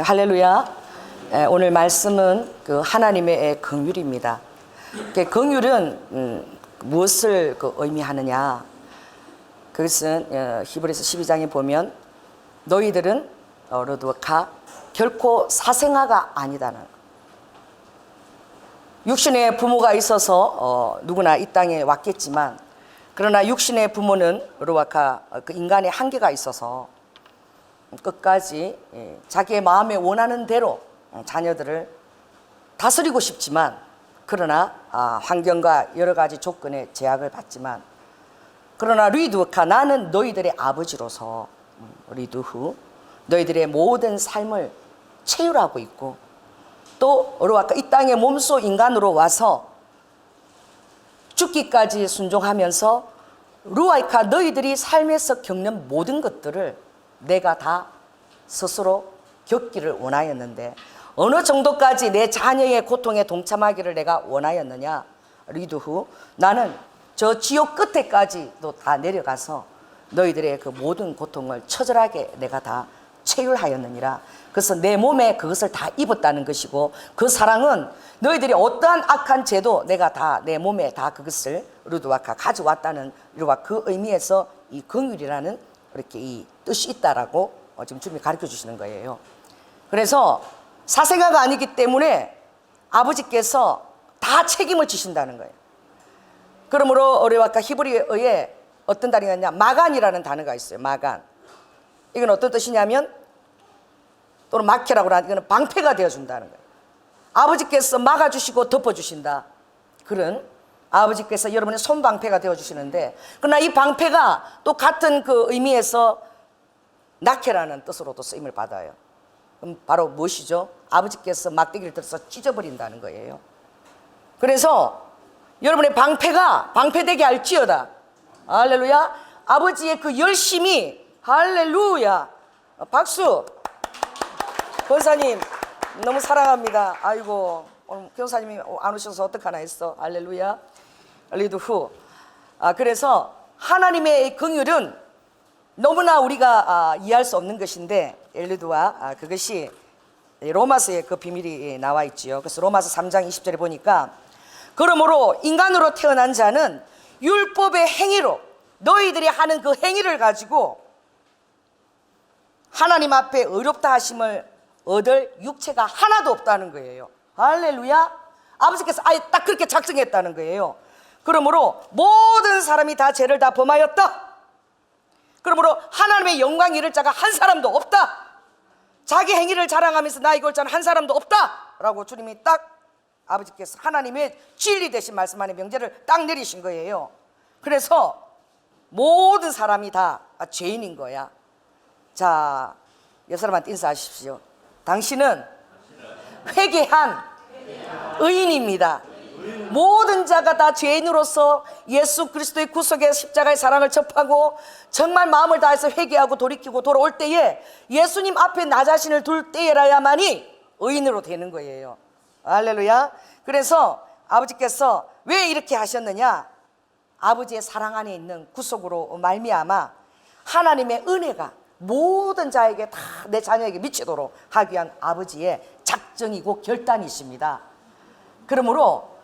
할렐루야. 오늘 말씀은 그 하나님의 긍휼입니다. 긍휼은 무엇을 의미하느냐? 그것은 히브리서 12장에 보면 너희들은 르드카 결코 사생아가 아니다는 것. 육신의 부모가 있어서 누구나 이 땅에 왔겠지만, 그러나 육신의 부모는 르와카 그 인간의 한계가 있어서 끝까지 자기의 마음에 원하는 대로 자녀들을 다스리고 싶지만, 그러나 환경과 여러 가지 조건의 제약을 받지만, 그러나 리두카 나는 너희들의 아버지로서 리두후 너희들의 모든 삶을 체휼하고 있고, 또 르와카 이 땅에 몸소 인간으로 와서 죽기까지 순종하면서 르와카 너희들이 삶에서 겪는 모든 것들을 내가 다 스스로 겪기를 원하였는데, 어느 정도까지 내 자녀의 고통에 동참하기를 내가 원하였느냐? 리두후 나는 저 지옥 끝에까지도 다 내려가서 너희들의 그 모든 고통을 처절하게 내가 다 체휼하였느니라. 그래서 내 몸에 그것을 다 입었다는 것이고, 그 사랑은 너희들이 어떠한 악한 죄도 내가 다 내 몸에 다 그것을 르드와카 가져왔다는 이와 그 의미에서 이 긍휼이라는 이렇게 이 뜻이 있다라고 지금 주님이 가르쳐 주시는 거예요. 그래서 사생아가 아니기 때문에 아버지께서 다 책임을 지신다는 거예요. 그러므로 르와카 히브리어에 어떤 단어가 있냐? 마간이라는 단어가 있어요. 마간. 이건 어떤 뜻이냐면, 또는 마케라고 하는, 이거는 방패가 되어준다는 거예요. 아버지께서 막아주시고 덮어주신다. 그런 아버지께서 여러분의 손방패가 되어주시는데, 그러나 이 방패가 또 같은 그 의미에서 나케라는 뜻으로도 쓰임을 받아요. 그럼 바로 무엇이죠? 아버지께서 막대기를 들어서 찢어버린다는 거예요. 그래서 여러분의 방패가 방패되게 할지어다. 할렐루야. 아버지의 그 열심이, 할렐루야. 박수. 권사님 너무 사랑합니다. 아이고 오늘 교사님이 안 오셔서 어떡하나 했어. 할렐루야. 리두후. 그래서 하나님의 긍휼은 너무나 우리가 이해할 수 없는 것인데, 엘리두와 그것이 로마서에 그 비밀이 나와 있지요. 그래서 로마서 3장 20절에 보니까, 그러므로 인간으로 태어난 자는 율법의 행위로 너희들이 하는 그 행위를 가지고 하나님 앞에 의롭다 하심을 얻을 육체가 하나도 없다는 거예요. 할렐루야. 아버지께서 아예 딱 그렇게 작정했다는 거예요. 그러므로 모든 사람이 다 죄를 다 범하였다. 그러므로 하나님의 영광 이를 자가 한 사람도 없다. 자기 행위를 자랑하면서 나 이걸 자는 한 사람도 없다 라고 주님이 딱, 아버지께서 하나님의 진리 되신 말씀 안에 명제를 딱 내리신 거예요. 그래서 모든 사람이 다 죄인인 거야. 자, 여 사람한테 인사하십시오. 당신은 회개한 의인입니다. 모든 자가 다 죄인으로서 예수 그리스도의 구속의 십자가의 사랑을 접하고 정말 마음을 다해서 회개하고 돌이키고 돌아올 때에, 예수님 앞에 나 자신을 둘 때라야만이 의인으로 되는 거예요. 할렐루야. 그래서 아버지께서 왜 이렇게 하셨느냐? 아버지의 사랑 안에 있는 구속으로 말미암아 하나님의 은혜가 모든 자에게 다 내 자녀에게 미치도록 하기 위한 아버지의 작정이고 결단이십니다. 그러므로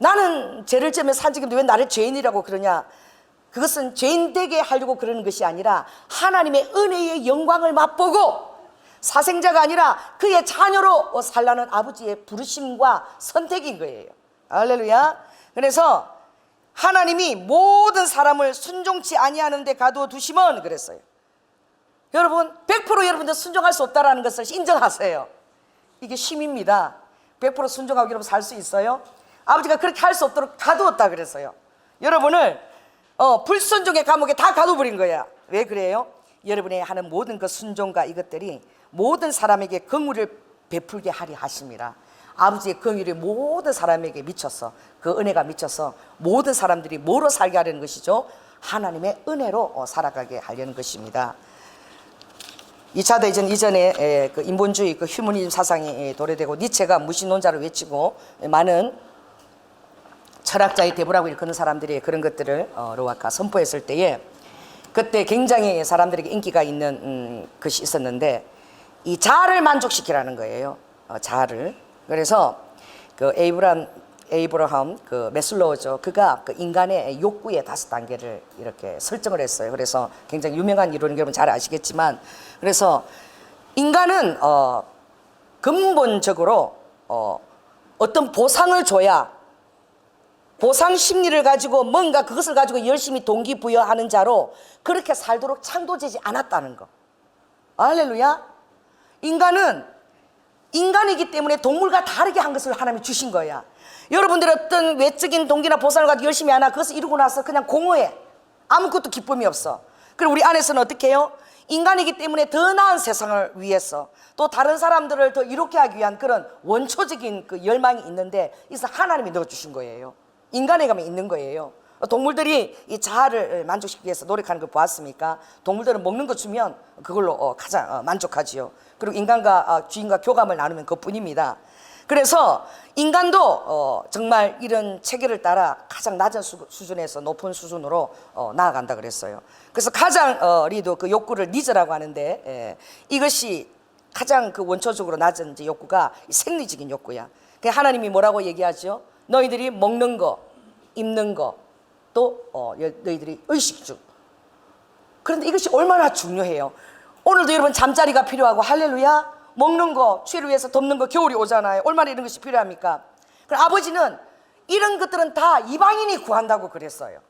나는 죄를 지으면 산지금도 왜 나를 죄인이라고 그러냐? 그것은 죄인 되게 하려고 그러는 것이 아니라 하나님의 은혜의 영광을 맛보고 사생자가 아니라 그의 자녀로 살라는 아버지의 부르심과 선택인 거예요. 할렐루야. 그래서 하나님이 모든 사람을 순종치 아니하는 데 가두어두시면 그랬어요. 여러분 100% 여러분들 순종할 수 없다는 것을 인정하세요. 이게 힘입니다. 100% 순종하고 여러분 살 수 있어요? 아버지가 그렇게 할 수 없도록 가두었다 그랬어요. 여러분을 불순종의 감옥에 다 가둬버린 거야. 왜 그래요? 여러분이 하는 모든 그 순종과 이것들이 모든 사람에게 긍휼을 베풀게 하리 하심이라. 아버지의 긍휼이 모든 사람에게 미쳐서, 그 은혜가 미쳐서 모든 사람들이 뭐로 살게 하려는 것이죠? 하나님의 은혜로 살아가게 하려는 것입니다. 2차 대전 이전에 그 인본주의, 그 휴머니즘 사상이 도래되고 니체가 무신론자를 외치고 많은 철학자의 대부라고 일컫는 사람들이 그런 것들을 르와카 선포했을 때에, 그때 굉장히 사람들에게 인기가 있는 것이 있었는데, 이 자아를 만족시키라는 거예요. 자아를. 그래서 그 에이브러함 그 메슬로우죠. 그가 그 인간의 욕구의 5단계를 이렇게 설정을 했어요. 그래서 굉장히 유명한 이론이 여러분 잘 아시겠지만, 그래서 인간은 근본적으로 어떤 보상을 줘야, 보상 심리를 가지고 뭔가 그것을 가지고 열심히 동기부여하는 자로 그렇게 살도록 창조되지 않았다는 거. 할렐루야. 인간은 인간이기 때문에 동물과 다르게 한 것을 하나님이 주신 거야. 여러분들이 어떤 외적인 동기나 보상을 가지고 열심히 하나 그것을 이루고 나서 그냥 공허해. 아무것도 기쁨이 없어. 그리고 우리 안에서는 어떻게 해요? 인간이기 때문에 더 나은 세상을 위해서, 또 다른 사람들을 더 이롭게 하기 위한 그런 원초적인 그 열망이 있는데, 이것을 하나님이 넣어주신 거예요. 인간에 가면 있는 거예요. 동물들이 이 자아를 만족시키기 위해서 노력하는 걸 보았습니까? 동물들은 먹는 거 주면 그걸로 가장 만족하지요. 그리고 인간과 주인과 교감을 나누면 그것뿐입니다. 그래서 인간도 정말 이런 체계를 따라 가장 낮은 수준에서 높은 수준으로 나아간다 그랬어요. 그래서 가장 리도 그 욕구를 니즈라고 하는데, 이것이 가장 그 원초적으로 낮은 이제 욕구가 생리적인 욕구야. 그 하나님이 뭐라고 얘기하죠? 너희들이 먹는 거, 입는 거, 또 너희들이 의식주. 그런데 이것이 얼마나 중요해요. 오늘도 여러분 잠자리가 필요하고, 할렐루야, 먹는 거, 추위를 위해서 덮는 거, 겨울이 오잖아요. 얼마나 이런 것이 필요합니까? 그럼 아버지는 이런 것들은 다 이방인이 구한다고 그랬어요.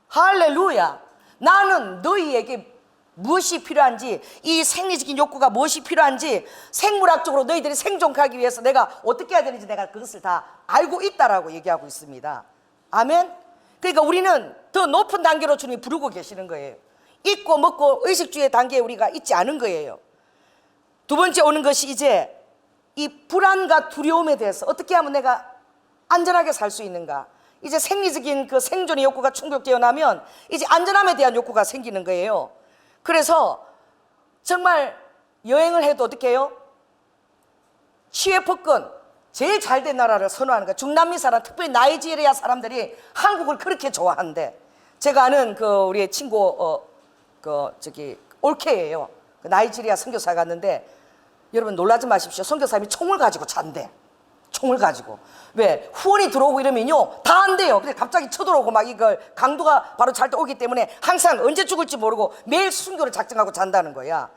할렐루야. 나는 너희에게 무엇이 필요한지, 이 생리적인 욕구가 무엇이 필요한지, 생물학적으로 너희들이 생존하기 위해서 내가 어떻게 해야 되는지 내가 그것을 다 알고 있다라고 얘기하고 있습니다. 아멘. 그러니까 우리는 더 높은 단계로 주님이 부르고 계시는 거예요. 잊고 먹고 의식주의 단계에 우리가 있지 않은 거예요. 두 번째 오는 것이 이제 이 불안과 두려움에 대해서 어떻게 하면 내가 안전하게 살 수 있는가. 이제 생리적인 그 생존의 욕구가 충족되어 나면 이제 안전함에 대한 욕구가 생기는 거예요. 그래서 정말 여행을 해도 어떻게 해요? 치외폭권 제일 잘된 나라를 선호하는 거예요. 중남미 사람, 특별히 나이지리아 사람들이 한국을 그렇게 좋아한대. 제가 아는 그 우리 친구 올케예요. 그 나이지리아 선교사 갔는데, 여러분 놀라지 마십시오. 선교사님이 총을 가지고 잔대. 총을 가지고. 왜? 후원이 들어오고 이러면요 다 안 돼요. 근데 갑자기 쳐들어오고 막 이걸 강도가 바로 잘 때 오기 때문에 항상 언제 죽을지 모르고 매일 순교를 작정하고 잔다는 거야.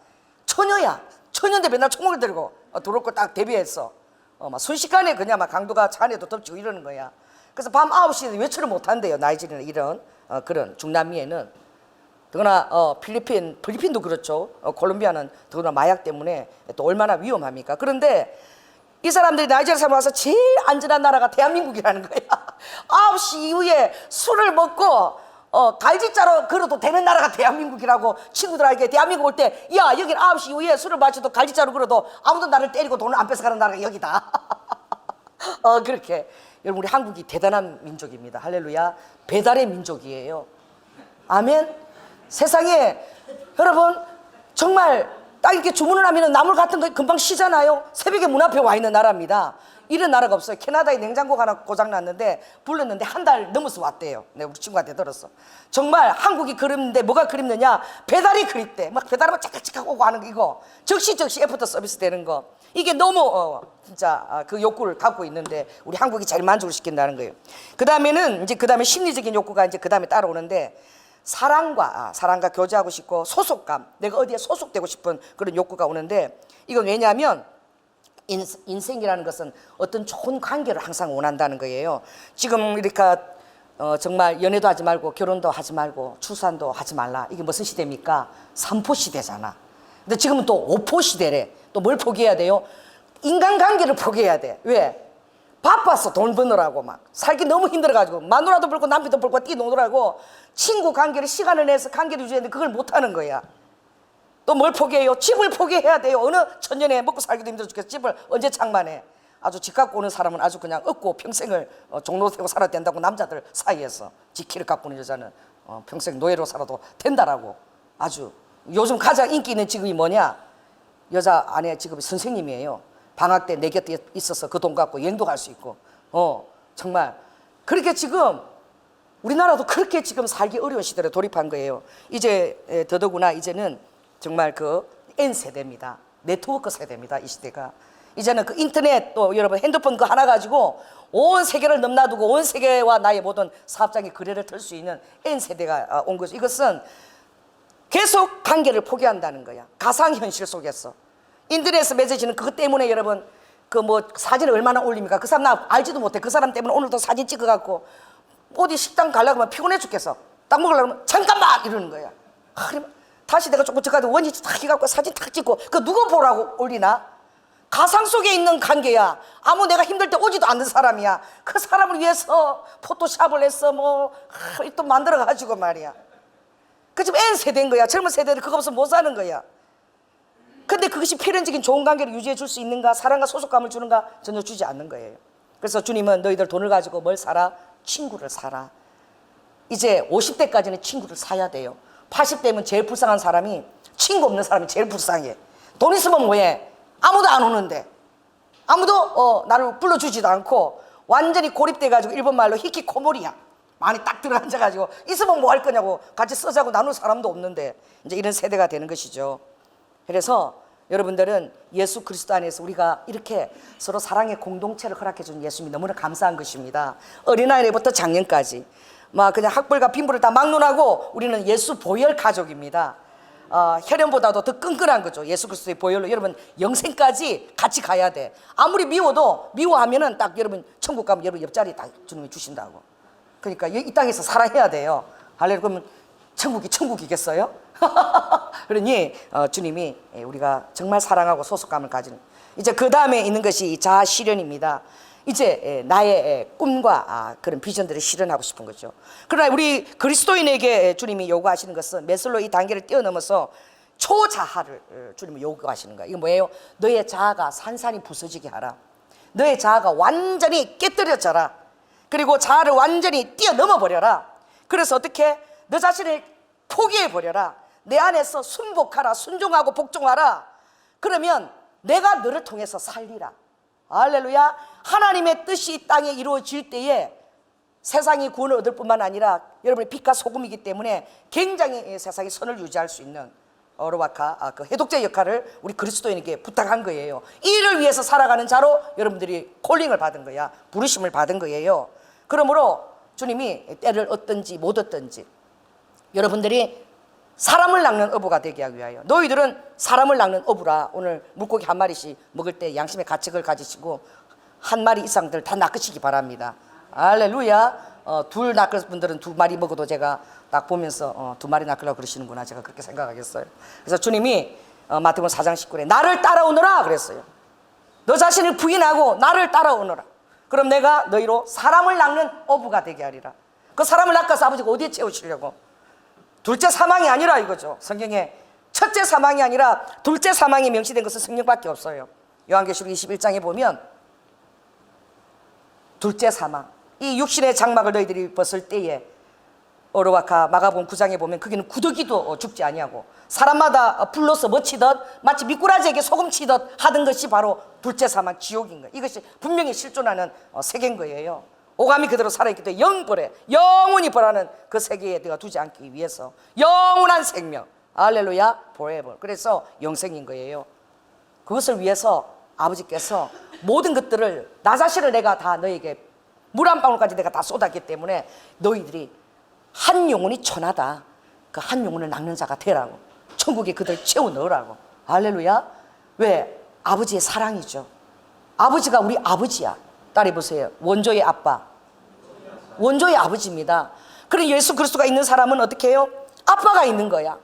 처녀야. 처녀인데 맨날 총을 들고 들어올 걸 딱 대비했어. 막 순식간에 그냥 막 강도가 차 안에도 덮치고 이러는 거야. 그래서 밤 9시에 외출을 못 한대요. 나이지리아는 이런 그런 중남미에는. 더구나 필리핀도 그렇죠. 콜롬비아는 더구나 마약 때문에 또 얼마나 위험합니까? 그런데 이 사람들이 나이지리아 사람 와서 제일 안전한 나라가 대한민국이라는 거야. 9시 이후에 술을 먹고 갈지자로 걸어도 되는 나라가 대한민국이라고 친구들에게 대한민국 올 때, 야, 여긴 9시 이후에 술을 마셔도 갈지자로 걸어도 아무도 나를 때리고 돈을 안 뺏어가는 나라가 여기다. 그렇게. 여러분, 우리 한국이 대단한 민족입니다. 할렐루야. 배달의 민족이에요. 아멘. 세상에 여러분 정말 딱 이렇게 주문을 하면 나물 같은 거 금방 쉬잖아요. 새벽에 문 앞에 와 있는 나라입니다. 이런 나라가 없어요. 캐나다에 냉장고가 하나 고장났는데 불렀는데 한 달 넘어서 왔대요. 내가 우리 친구한테 들었어. 정말 한국이 그립는데 뭐가 그립느냐, 배달이 그립대. 막 배달하면 짝짝짝 오고 하는 거, 이거 즉시 애프터 서비스 되는 거, 이게 너무 진짜 그 욕구를 갖고 있는데 우리 한국이 제일 만족을 시킨다는 거예요. 그 다음에는 그 다음에 심리적인 욕구가 이제 그 다음에 따라오는데, 사랑과 교제하고 싶고 소속감, 내가 어디에 소속되고 싶은 그런 욕구가 오는데, 이건 왜냐하면 인생이라는 것은 어떤 좋은 관계를 항상 원한다는 거예요. 지금 이렇게 정말 연애도 하지 말고 결혼도 하지 말고 출산도 하지 말라. 이게 무슨 시대입니까? 3포 시대잖아. 근데 지금은 또 5포 시대래. 또 뭘 포기해야 돼요? 인간관계를 포기해야 돼. 왜? 바빴어. 돈 버느라고 막 살기 너무 힘들어가지고 마누라도 벌고 남편도 벌고 뛰노느라고 친구 관계를 시간을 내서 관계를 유지했는데 그걸 못하는 거야. 또 뭘 포기해요? 집을 포기해야 돼요. 어느 천년에 먹고 살기도 힘들어 죽겠어. 집을 언제 장만해? 아주 집 갖고 오는 사람은 아주 그냥 얻고 평생을 종로 세고 살아야 된다고, 남자들 사이에서 지키를 갖고 오는 여자는 평생 노예로 살아도 된다라고. 아주 요즘 가장 인기 있는 직업이 뭐냐? 여자 아내 직업이 선생님이에요. 방학 때 내 곁에 있어서 그 돈 갖고 여행도 갈 수 있고. 정말 그렇게 지금 우리나라도 그렇게 지금 살기 어려운 시대로 돌입한 거예요. 이제 더더구나 이제는 정말 그 N세대입니다. 네트워크 세대입니다. 이 시대가. 이제는 그 인터넷 또 여러분 핸드폰 그 하나 가지고 온 세계를 넘나두고 온 세계와 나의 모든 사업장의 거래를 털 수 있는 N세대가 온 거죠. 이것은 계속 관계를 포기한다는 거야. 가상현실 속에서. 인터넷에 맺어지는 그것 때문에 여러분 그 뭐 사진을 얼마나 올립니까? 그 사람 나 알지도 못해. 그 사람 때문에 오늘도 사진 찍어갖고 어디 식당 가려고 하면 피곤해 죽겠어. 딱 먹으려고 하면 잠깐만 이러는 거야. 다시 내가 조금 저까지 원위치 탁 해갖고 사진 탁 찍고 그 누구 보라고 올리나? 가상 속에 있는 관계야. 아무 내가 힘들 때 오지도 않는 사람이야. 그 사람을 위해서 포토샵을 해서 또 만들어가지고 말이야. 그 지금 N세대인 거야. 젊은 세대들 그거 없으면 못 사는 거야. 근데 그것이 필연적인 좋은 관계를 유지해 줄 수 있는가? 사랑과 소속감을 주는가? 전혀 주지 않는 거예요. 그래서 주님은 너희들 돈을 가지고 뭘 사라? 친구를 사라. 이제 50대까지는 친구를 사야 돼요. 80대면 제일 불쌍한 사람이 친구 없는 사람이 제일 불쌍해. 돈 있으면 뭐해? 아무도 안 오는데 아무도 나를 불러주지도 않고 완전히 고립돼가지고 일본 말로 히키코모리야. 많이 딱 들어앉아가지고 있으면 뭐 할 거냐고 같이 쓰자고 나눌 사람도 없는데 이제 이런 세대가 되는 것이죠. 그래서 여러분들은 예수 그리스도 안에서 우리가 이렇게 서로 사랑의 공동체를 허락해 준 예수님이 너무나 감사한 것입니다. 어린아이부터 장년까지 막 그냥 학벌과 빈부를 다 막론하고 우리는 예수 보혈 가족입니다. 혈연보다도 더 끈끈한 거죠. 예수 그리스도의 보혈로 여러분 영생까지 같이 가야 돼. 아무리 미워도 미워하면은 딱 여러분 천국 가면 여러분 옆자리 딱 주님이 주신다고. 그러니까 이 땅에서 살아야 돼요. 할렐루야. 그러면 천국이겠어요? 그러니 주님이 우리가 정말 사랑하고 소속감을 가지는 이제 그 다음에 있는 것이 자아 실현입니다. 이제 나의 꿈과 그런 비전들을 실현하고 싶은 거죠. 그러나 우리 그리스도인에게 주님이 요구하시는 것은 메슬로 이 단계를 뛰어넘어서 초자아를 주님이 요구하시는 거예요. 이거 뭐예요? 너의 자아가 산산이 부서지게 하라. 너의 자아가 완전히 깨뜨려져라. 그리고 자아를 완전히 뛰어넘어 버려라. 그래서 어떻게? 너 자신을 포기해 버려라. 내 안에서 순복하라. 순종하고 복종하라. 그러면 내가 너를 통해서 살리라. 할렐루야. 하나님의 뜻이 이 땅에 이루어질 때에 세상이 구원을 얻을 뿐만 아니라 여러분의 빛과 소금이기 때문에 굉장히 세상의 선을 유지할 수 있는 어로바카 그 해독제 역할을 우리 그리스도인에게 부탁한 거예요. 이를 위해서 살아가는 자로 여러분들이 콜링을 받은 거야. 부르심을 받은 거예요. 그러므로 주님이 때를 얻든지 못 얻든지 여러분들이 사람을 낚는 어부가 되게 하기 위하여 너희들은 사람을 낚는 어부라. 오늘 물고기 한 마리씩 먹을 때 양심의 가책을 가지시고 한 마리 이상들 다 낚으시기 바랍니다. 할렐루야. 둘 낚을 분들은 두 마리 먹어도 제가 딱 보면서 두 마리 낚으려고 그러시는구나 제가 그렇게 생각하겠어요. 그래서 주님이 마태복음 4장 19절에 나를 따라오너라 그랬어요. 너 자신을 부인하고 나를 따라오너라. 그럼 내가 너희로 사람을 낚는 어부가 되게 하리라. 그 사람을 낚아서 아버지가 어디에 채우시려고? 둘째 사망이 아니라 이거죠. 성경에 첫째 사망이 아니라 둘째 사망이 명시된 것은 성령밖에 없어요. 요한계시록 21장에 보면 둘째 사망, 이 육신의 장막을 너희들이 벗을 때에 어로와카 마가복음 9장에 보면 거기는 구더기도 죽지 아니하고 사람마다 불러서 멋지듯 마치 미꾸라지에게 소금 치듯 하던 것이 바로 둘째 사망 지옥인 거예요. 이것이 분명히 실존하는 세계인 거예요. 오감이 그대로 살아있기 때문에 영벌에 영원히 벌하는 그 세계에 내가 두지 않기 위해서 영원한 생명 할렐루야 forever. 그래서 영생인 거예요. 그것을 위해서 아버지께서 모든 것들을 나 자신을 내가 다 너에게 물 한 방울까지 내가 다 쏟았기 때문에 너희들이 한 영혼이 천하다. 그 한 영혼을 낚는 자가 되라고. 천국에 그들 채워 넣으라고. 할렐루야. 왜? 아버지의 사랑이죠. 아버지가 우리 아버지야. 딸이 보세요. 원조의 아빠. 원조의 아버지입니다. 그런 예수 그리스도가 있는 사람은 어떻게 해요? 아빠가 있는 거야.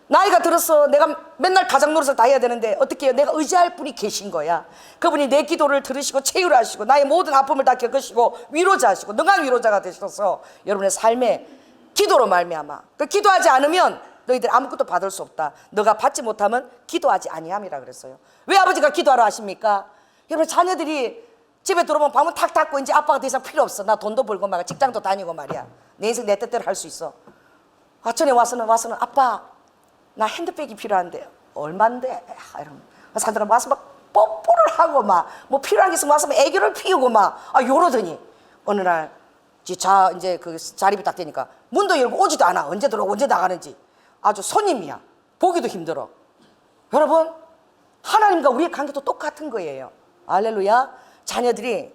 나이가 들어서 내가 맨날 가장 노릇을 다 해야 되는데 어떻게 해요? 내가 의지할 분이 계신 거야. 그분이 내 기도를 들으시고 체휼하시고 나의 모든 아픔을 다 겪으시고 위로자시고 능한 위로자가 되셔서 여러분의 삶에 기도로 말미암아. 그 기도하지 않으면 너희들 아무것도 받을 수 없다. 너가 받지 못하면 기도하지 아니함이라 그랬어요. 왜 아버지가 기도하라 하십니까? 여러분 자녀들이 집에 들어오면 방문 탁 닫고 이제 아빠가 더 이상 필요 없어. 나 돈도 벌고 말이야. 직장도 다니고 말이야. 내 인생 내 뜻대로 할 수 있어. 전에 와서는 아빠 나 핸드백이 필요한데 얼만데? 이러면 사람들은 와서 막 뽀뽀를 하고 막 뭐 필요한 게 있으면 와서 막 애교를 피우고 막 요러더니 어느 날 이제 그 자립이 딱 되니까 문도 열고 오지도 않아. 언제 들어오고 언제 나가는지 아주 손님이야. 보기도 힘들어. 여러분 하나님과 우리의 관계도 똑같은 거예요. 할렐루야. 자녀들이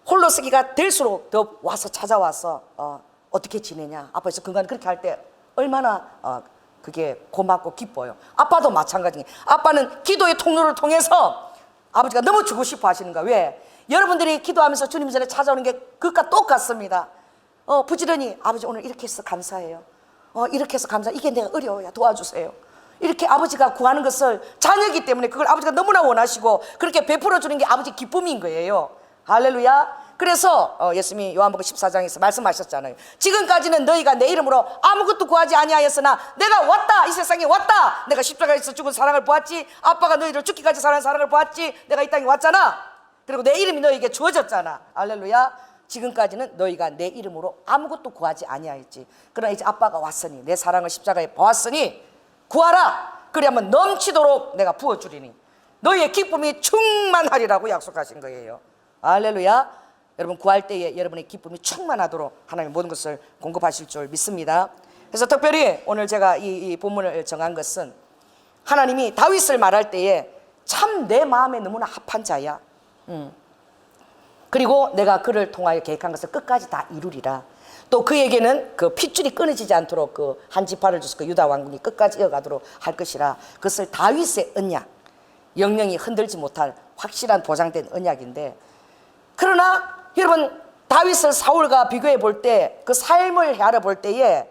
홀로 서기가 될수록 더 와서 찾아와서 어떻게 지내냐, 아빠에서 그간 그렇게 할 때 얼마나 그게 고맙고 기뻐요. 아빠도 마찬가지예요. 아빠는 기도의 통로를 통해서 아버지가 너무 주고 싶어 하시는 거야. 왜? 여러분들이 기도하면서 주님 전에 찾아오는 게 그것과 똑같습니다. 부지런히 아버지 오늘 이렇게 해서 감사해요. 이렇게 해서 감사해요. 이게 내가 어려워요. 도와주세요. 이렇게 아버지가 구하는 것을 자녀이기 때문에 그걸 아버지가 너무나 원하시고 그렇게 베풀어 주는 게 아버지 기쁨인 거예요. 할렐루야. 그래서 예수님이 요한복음 14장에서 말씀하셨잖아요. 지금까지는 너희가 내 이름으로 아무것도 구하지 아니하였으나 내가 왔다, 이 세상에 왔다. 내가 십자가에서 죽은 사랑을 보았지. 아빠가 너희를 죽기까지 사랑하는 사랑을 보았지. 내가 이 땅에 왔잖아. 그리고 내 이름이 너희에게 주어졌잖아. 할렐루야. 지금까지는 너희가 내 이름으로 아무것도 구하지 아니하였지. 그러나 이제 아빠가 왔으니 내 사랑을 십자가에 보았으니 구하라. 그리하면 넘치도록 내가 부어주리니 너희의 기쁨이 충만하리라고 약속하신 거예요. 할렐루야. 여러분 구할 때에 여러분의 기쁨이 충만하도록 하나님 모든 것을 공급하실 줄 믿습니다. 그래서 특별히 오늘 제가 이 본문을 정한 것은 하나님이 다윗을 말할 때에 참 내 마음에 너무나 합한 자야. 그리고 내가 그를 통하여 계획한 것을 끝까지 다 이루리라. 또 그에게는 그 핏줄이 끊어지지 않도록 그 한 지파를 줘서 그 유다 왕군이 끝까지 이어가도록 할 것이라. 그것을 다윗의 언약, 영영이 흔들지 못할 확실한 보장된 언약인데, 그러나 여러분 다윗을 사울과 비교해 볼 때 그 삶을 헤아려 볼 때에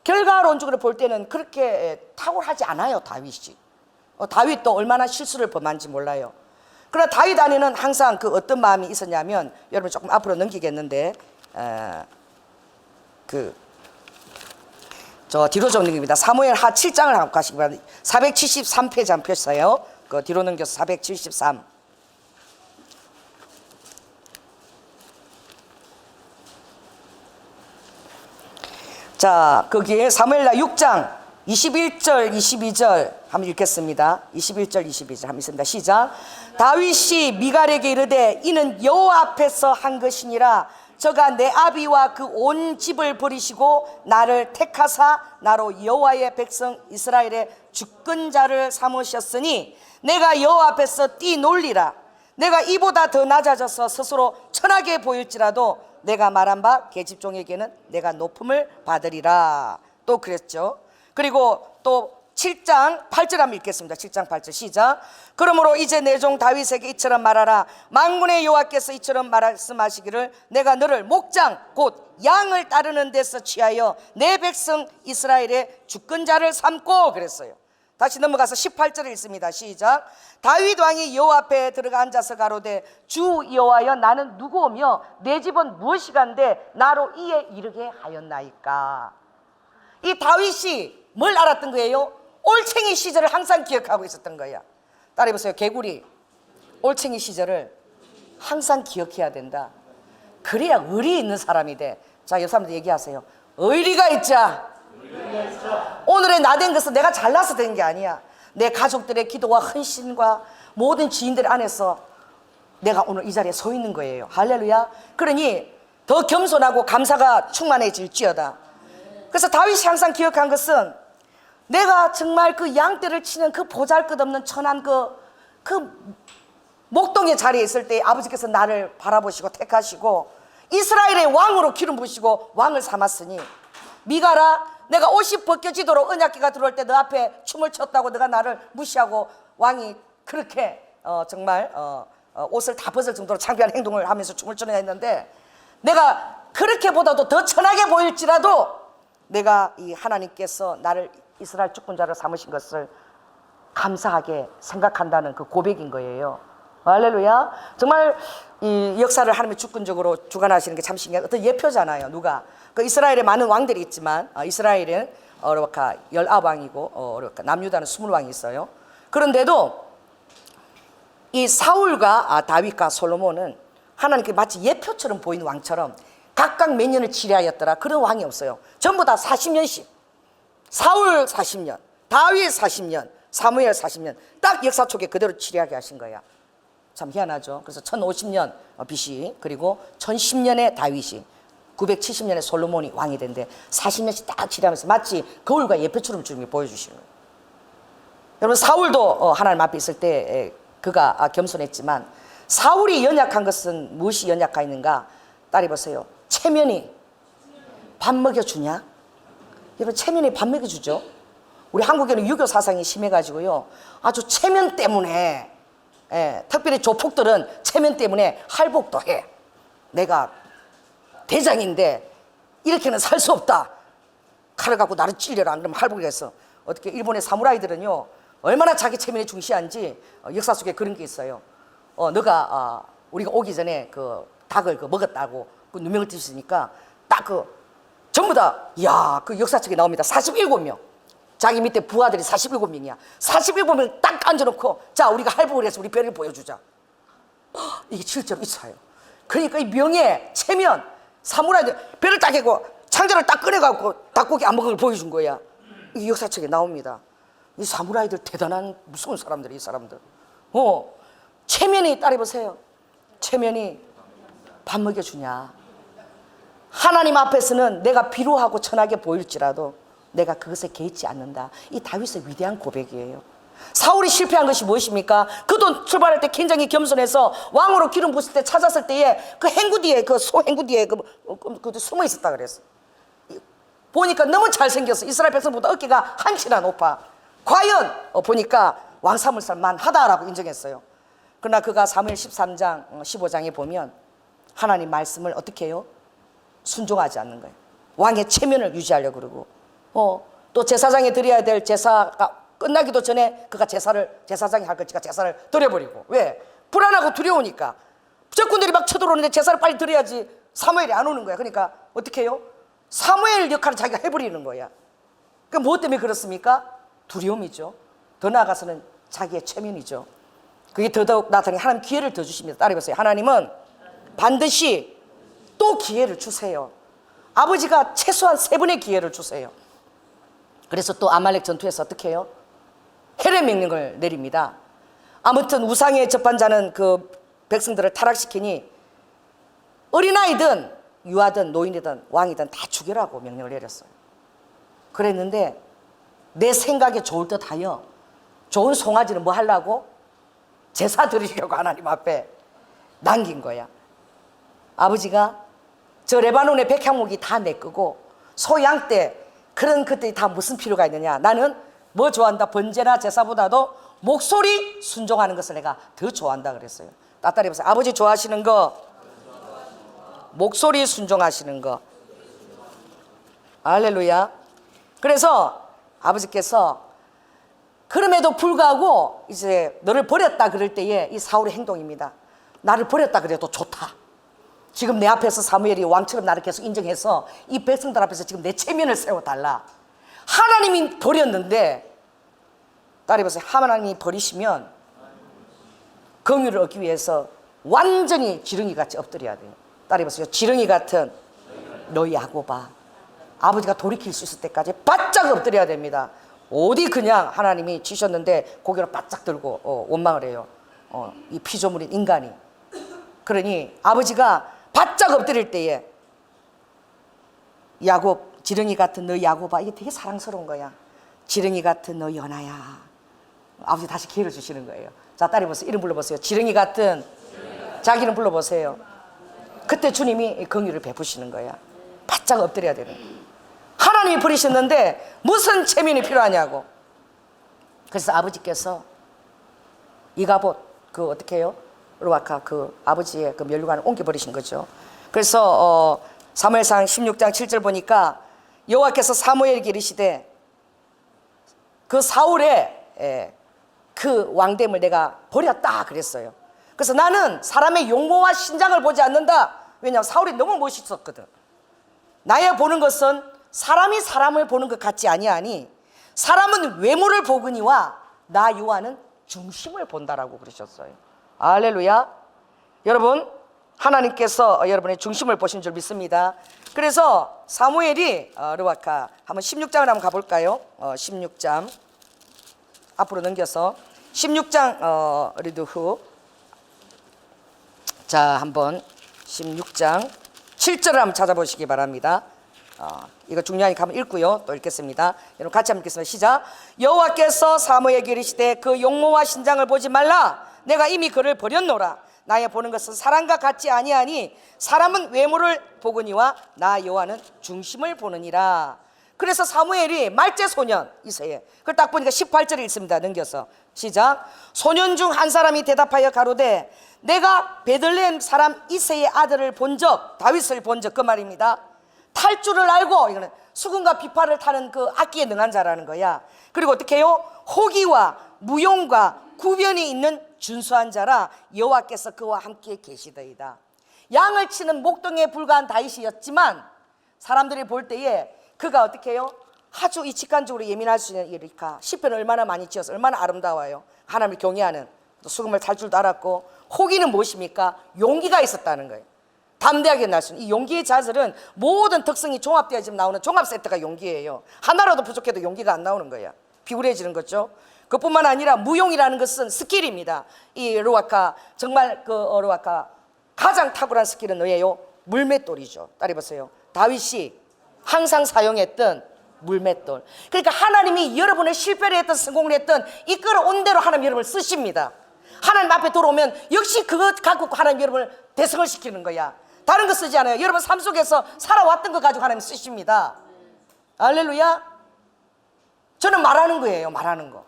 결과론적으로 볼 때는 그렇게 탁월하지 않아요. 다윗이 다윗도 얼마나 실수를 범한지 몰라요. 그러나 다윗 안에는 항상 그 어떤 마음이 있었냐면, 여러분 조금 앞으로 넘기겠는데 저 뒤로 좀 넘깁니다. 사무엘 하 7장을 한번 가시기 바랍니다. 473페이지 한 펴주세요. 그 뒤로 넘겨서 473. 자, 거기에 사무엘하 6장 21절 22절 한번 읽겠습니다. 21절 22절 한번 읽습니다. 시작. 다윗이 미갈에게 이르되 이는 여호와 앞에서 한 것이니라. 저가 내 아비와 그 온 집을 버리시고 나를 택하사 나로 여호와의 백성 이스라엘의 주권자를 삼으셨으니 내가 여호와 앞에서 뛰놀리라. 내가 이보다 더 낮아져서 스스로 천하게 보일지라도 내가 말한 바 계집종에게는 내가 높음을 받으리라. 또 그랬죠. 그리고 또 7장 8절 한번 읽겠습니다. 7장 8절 시작. 그러므로 이제 내 종 다윗에게 이처럼 말하라. 만군의 여호와께서 이처럼 말씀하시기를 내가 너를 목장 곧 양을 따르는 데서 취하여 내 백성 이스라엘의 주권자를 삼고 그랬어요. 다시 넘어가서 18절을 읽습니다. 시작. 다윗 왕이 여호와 앞에 들어가 앉아서 가로되 주 여호와여 나는 누구오며 내 집은 무엇이간데 나로 이에 이르게 하였나이까. 이 다윗이 뭘 알았던 거예요? 올챙이 시절을 항상 기억하고 있었던 거야. 따라해보세요. 개구리 올챙이 시절을 항상 기억해야 된다. 그래야 의리 있는 사람이 돼. 자, 옆 사람들 얘기하세요. 의리가 있자. 오늘의 나 된 것은 내가 잘나서 된 게 아니야. 내 가족들의 기도와 헌신과 모든 지인들 안에서 내가 오늘 이 자리에 서 있는 거예요. 할렐루야. 그러니 더 겸손하고 감사가 충만해질지어다. 그래서 다윗이 항상 기억한 것은 내가 정말 그 양떼를 치는 그 보잘것없는 천한 그 목동의 자리에 있을 때 아버지께서 나를 바라보시고 택하시고 이스라엘의 왕으로 기름 부으시고 왕을 삼았으니 미갈아 내가 옷이 벗겨지도록 언약궤가 들어올 때 너 앞에 춤을 췄다고 너가 나를 무시하고 왕이 그렇게 정말 옷을 다 벗을 정도로 창피한 행동을 하면서 춤을 추려 했는데, 내가 그렇게보다도 더 천하게 보일지라도 내가 이 하나님께서 나를 이스라엘 주권자로 삼으신 것을 감사하게 생각한다는 그 고백인 거예요. 할렐루야. 정말 이 역사를 하나님이 주권적으로 주관하시는 게 참 신기한 어떤 예표잖아요. 누가 그 이스라엘에 많은 왕들이 있지만 이스라엘은 어르카 19왕이고 어르카 남유다는 20왕이 있어요. 그런데도 이 사울과 다윗과 솔로몬은 하나님께 마치 예표처럼 보이는 왕처럼 각각 몇 년을 치리하였더라. 그런 왕이 없어요. 전부 다 40년씩. 사울 40년, 다윗 40년, 사무엘 40년 딱 역사 속에 그대로 치리하게 하신 거야. 참 희한하죠. 그래서 1050년 BC 그리고 1010년에 다윗이 970년에 솔로몬이 왕이 된데 40년씩 딱 치리하면서 마치 거울과 예표처럼 주님이 보여주시는 거예요. 여러분 사울도 하나님 앞에 있을 때 그가 겸손했지만 사울이 연약한 것은 무엇이 연약하 있는가? 따라해 보세요. 체면이 밥 먹여주냐? 여러분 체면이 밥 먹여주죠. 우리 한국에는 유교 사상이 심해가지고요, 아주 체면 때문에, 특별히 조폭들은 체면 때문에 할복도 해. 내가 대장인데 이렇게는 살 수 없다. 칼을 갖고 나를 찔려라. 안 그러면 할복이 했어. 어떻게 일본의 사무라이들은요 얼마나 자기 체면이 중시한지 역사 속에 그런 게 있어요. 너가 우리가 오기 전에 그 닭을 먹었다고 그 누명을 띄셨으니까 딱 전부 다, 이야, 그 역사책에 나옵니다. 47명. 자기 밑에 부하들이 47명이야. 47명 딱 앉아놓고, 자, 우리가 할복을 해서 우리 배를 보여주자. 이게 실제로 있어요. 그러니까 이 명예, 체면, 사무라이들 배를 딱 해고 창자를 딱 꺼내갖고 닭고기 안 먹은 걸 보여준 거야. 이게 역사책에 나옵니다. 이 사무라이들 대단한 무서운 사람들이, 이 사람들. 체면이, 따라해보세요. 체면이 밥 먹여주냐? 하나님 앞에서는 내가 비루하고 천하게 보일지라도 내가 그것에 개의치 않는다. 이 다윗의 위대한 고백이에요. 사울이 실패한 것이 무엇입니까? 그도 출발할 때 굉장히 겸손해서 왕으로 기름 부을 때 찾았을 때에 그 행구 뒤에, 그 소 행구 뒤에 숨어 있었다 그랬어. 보니까 너무 잘생겼어. 이스라엘 백성보다 어깨가 한치나 높아. 과연 보니까 왕 삼을 만하다라고 인정했어요. 그러나 그가 사무엘 13장 15장에 보면 하나님 말씀을 어떻게 해요? 순종하지 않는 거예요. 왕의 체면을 유지하려고 그러고, 또 제사장에 드려야 될 제사가 끝나기도 전에 그가 제사장이 할 것이가 제사를 드려버리고. 왜? 불안하고 두려우니까. 적군들이 막 쳐들어오는데 제사를 빨리 드려야지 사무엘이 안 오는 거야. 그러니까 어떻게 해요? 사무엘 역할을 자기가 해버리는 거야. 그 무엇 때문에 그렇습니까? 두려움이죠. 더 나아가서는 자기의 체면이죠. 그게 더더욱 나타나니 하나님 기회를 더 주십니다. 따라해보세요. 하나님은 반드시 또 기회를 주세요. 아버지가 최소한 3번의 기회를 주세요. 그래서 또 아말렉 전투에서 어떻게 해요? 해례 명령을 내립니다. 아무튼 우상에 접한 자는 그 백성들을 타락시키니 어린아이든 유아든 노인이든 왕이든 다 죽여라고 명령을 내렸어요. 그랬는데 내 생각에 좋을 듯 하여 좋은 송아지는 뭐 하려고? 제사 드리려고 하나님 앞에 남긴 거야. 아버지가 저 레바논의 백향목이 다 내 거고 소양 때 그런 것들이 다 무슨 필요가 있느냐? 나는 뭐 좋아한다? 번제나 제사보다도 목소리 순종하는 것을 내가 더 좋아한다 그랬어요. 따따리 보세요. 아버지 좋아하시는 거, 목소리 순종하시는 거. 할렐루야. 그래서 아버지께서 그럼에도 불구하고 이제 너를 버렸다 그럴 때에 이 사울의 행동입니다. 나를 버렸다 그래도 좋다. 지금 내 앞에서 사무엘이 왕처럼 나를 계속 인정해서 이 백성들 앞에서 지금 내 체면을 세워달라. 하나님이 버렸는데, 따라해보세요. 하나님이 버리시면 긍휼을 얻기 위해서 완전히 지렁이같이 엎드려야 돼요. 따라해보세요. 지렁이 같은 너 야곱아, 아버지가 돌이킬 수 있을 때까지 바짝 엎드려야 됩니다. 어디 그냥 하나님이 치셨는데 고개를 바짝 들고 원망을 해요. 이 피조물인 인간이. 그러니 아버지가 바짝 엎드릴 때에 야곱, 지렁이 같은 너 야곱아, 이게 되게 사랑스러운 거야. 지렁이 같은 너 연하야. 아버지 다시 기회를 주시는 거예요. 자, 딸이 보세요. 이름 불러보세요. 지렁이 같은 자기는 불러보세요. 그때 주님이 긍휼을 베푸시는 거야. 바짝 엎드려야 되는 거야. 하나님이 버리셨는데 무슨 체면이 필요하냐고. 그래서 아버지께서 이가봇 그 어떻게 해요? 루아카 그 아버지의 그 면류관을 옮겨버리신 거죠. 그래서 사무엘상 16장 7절 보니까 여호와께서 사무엘에게 이르시되 그 사울의 그 왕됨을 내가 버렸다 그랬어요. 그래서 나는 사람의 용모와 신장을 보지 않는다. 왜냐하면 사울이 너무 멋있었거든. 나의 보는 것은 사람이 사람을 보는 것 같지 아니하니 사람은 외모를 보거니와 나 여호와는 중심을 본다라고 그러셨어요. 할렐루야. 여러분, 하나님께서 여러분의 중심을 보신 줄 믿습니다. 그래서 사무엘이 르와카 한번 16장을 한번 가볼까요? 16장 앞으로 넘겨서 16장 리드후. 자, 한번 16장 7절을 한번 찾아보시기 바랍니다. 이거 중요하니까 한번 읽고요. 또 읽겠습니다. 여러분 같이 한번 읽겠습니다. 시작. 여호와께서 사무엘에게 이르시되 그 용모와 신장을 보지 말라. 내가 이미 그를 버렸노라. 나의 보는 것은 사람과 같지 아니하니 사람은 외모를 보거니와 나 여호와는 중심을 보느니라. 그래서 사무엘이 말제 소년 이세에 그걸 딱 보니까 18절에 있습니다. 넘겨서 시작. 소년 중 한 사람이 대답하여 가로되 내가 베들레헴 사람 이세의 아들을 본 적, 다윗을 본 적, 그 말입니다. 탈 줄을 알고, 이거는 수금과 비파를 타는 그 악기에 능한 자라는 거야. 그리고 어떻게 해요? 호기와 무용과 구변이 있는 준수한 자라 여호와께서 그와 함께 계시더이다. 양을 치는 목동에 불과한 다윗이었지만 사람들이 볼 때에 그가 어떻게 해요? 아주 이 직관적으로 예민할 수 있는 일이니까 시편을 얼마나 많이 지어서 얼마나 아름다워요. 하나님을 경외하는, 또 수금을 탈 줄도 알았고, 호기는 무엇입니까? 용기가 있었다는 거예요. 담대하게 날 수 있는 이 용기의 자질은 모든 특성이 종합되어 지금 나오는 종합 세트가 용기예요. 하나라도 부족해도 용기가 안 나오는 거야. 비굴해지는 거죠. 그뿐만 아니라 무용이라는 것은 스킬입니다. 이 루아카, 정말 그 루아카 가장 탁월한 스킬은 뭐예요? 물맷돌이죠. 따라해보세요. 다윗이 항상 사용했던 물맷돌. 그러니까 하나님이 여러분의 실패를 했던 성공을 했던 이끌어온 대로 하나님 여러분을 쓰십니다. 하나님 앞에 들어오면 역시 그것 갖고 하나님 여러분을 대성을 시키는 거야. 다른 거 쓰지 않아요. 여러분 삶 속에서 살아왔던 거 가지고 하나님 쓰십니다. 할렐루야. 저는 말하는 거예요. 말하는 거.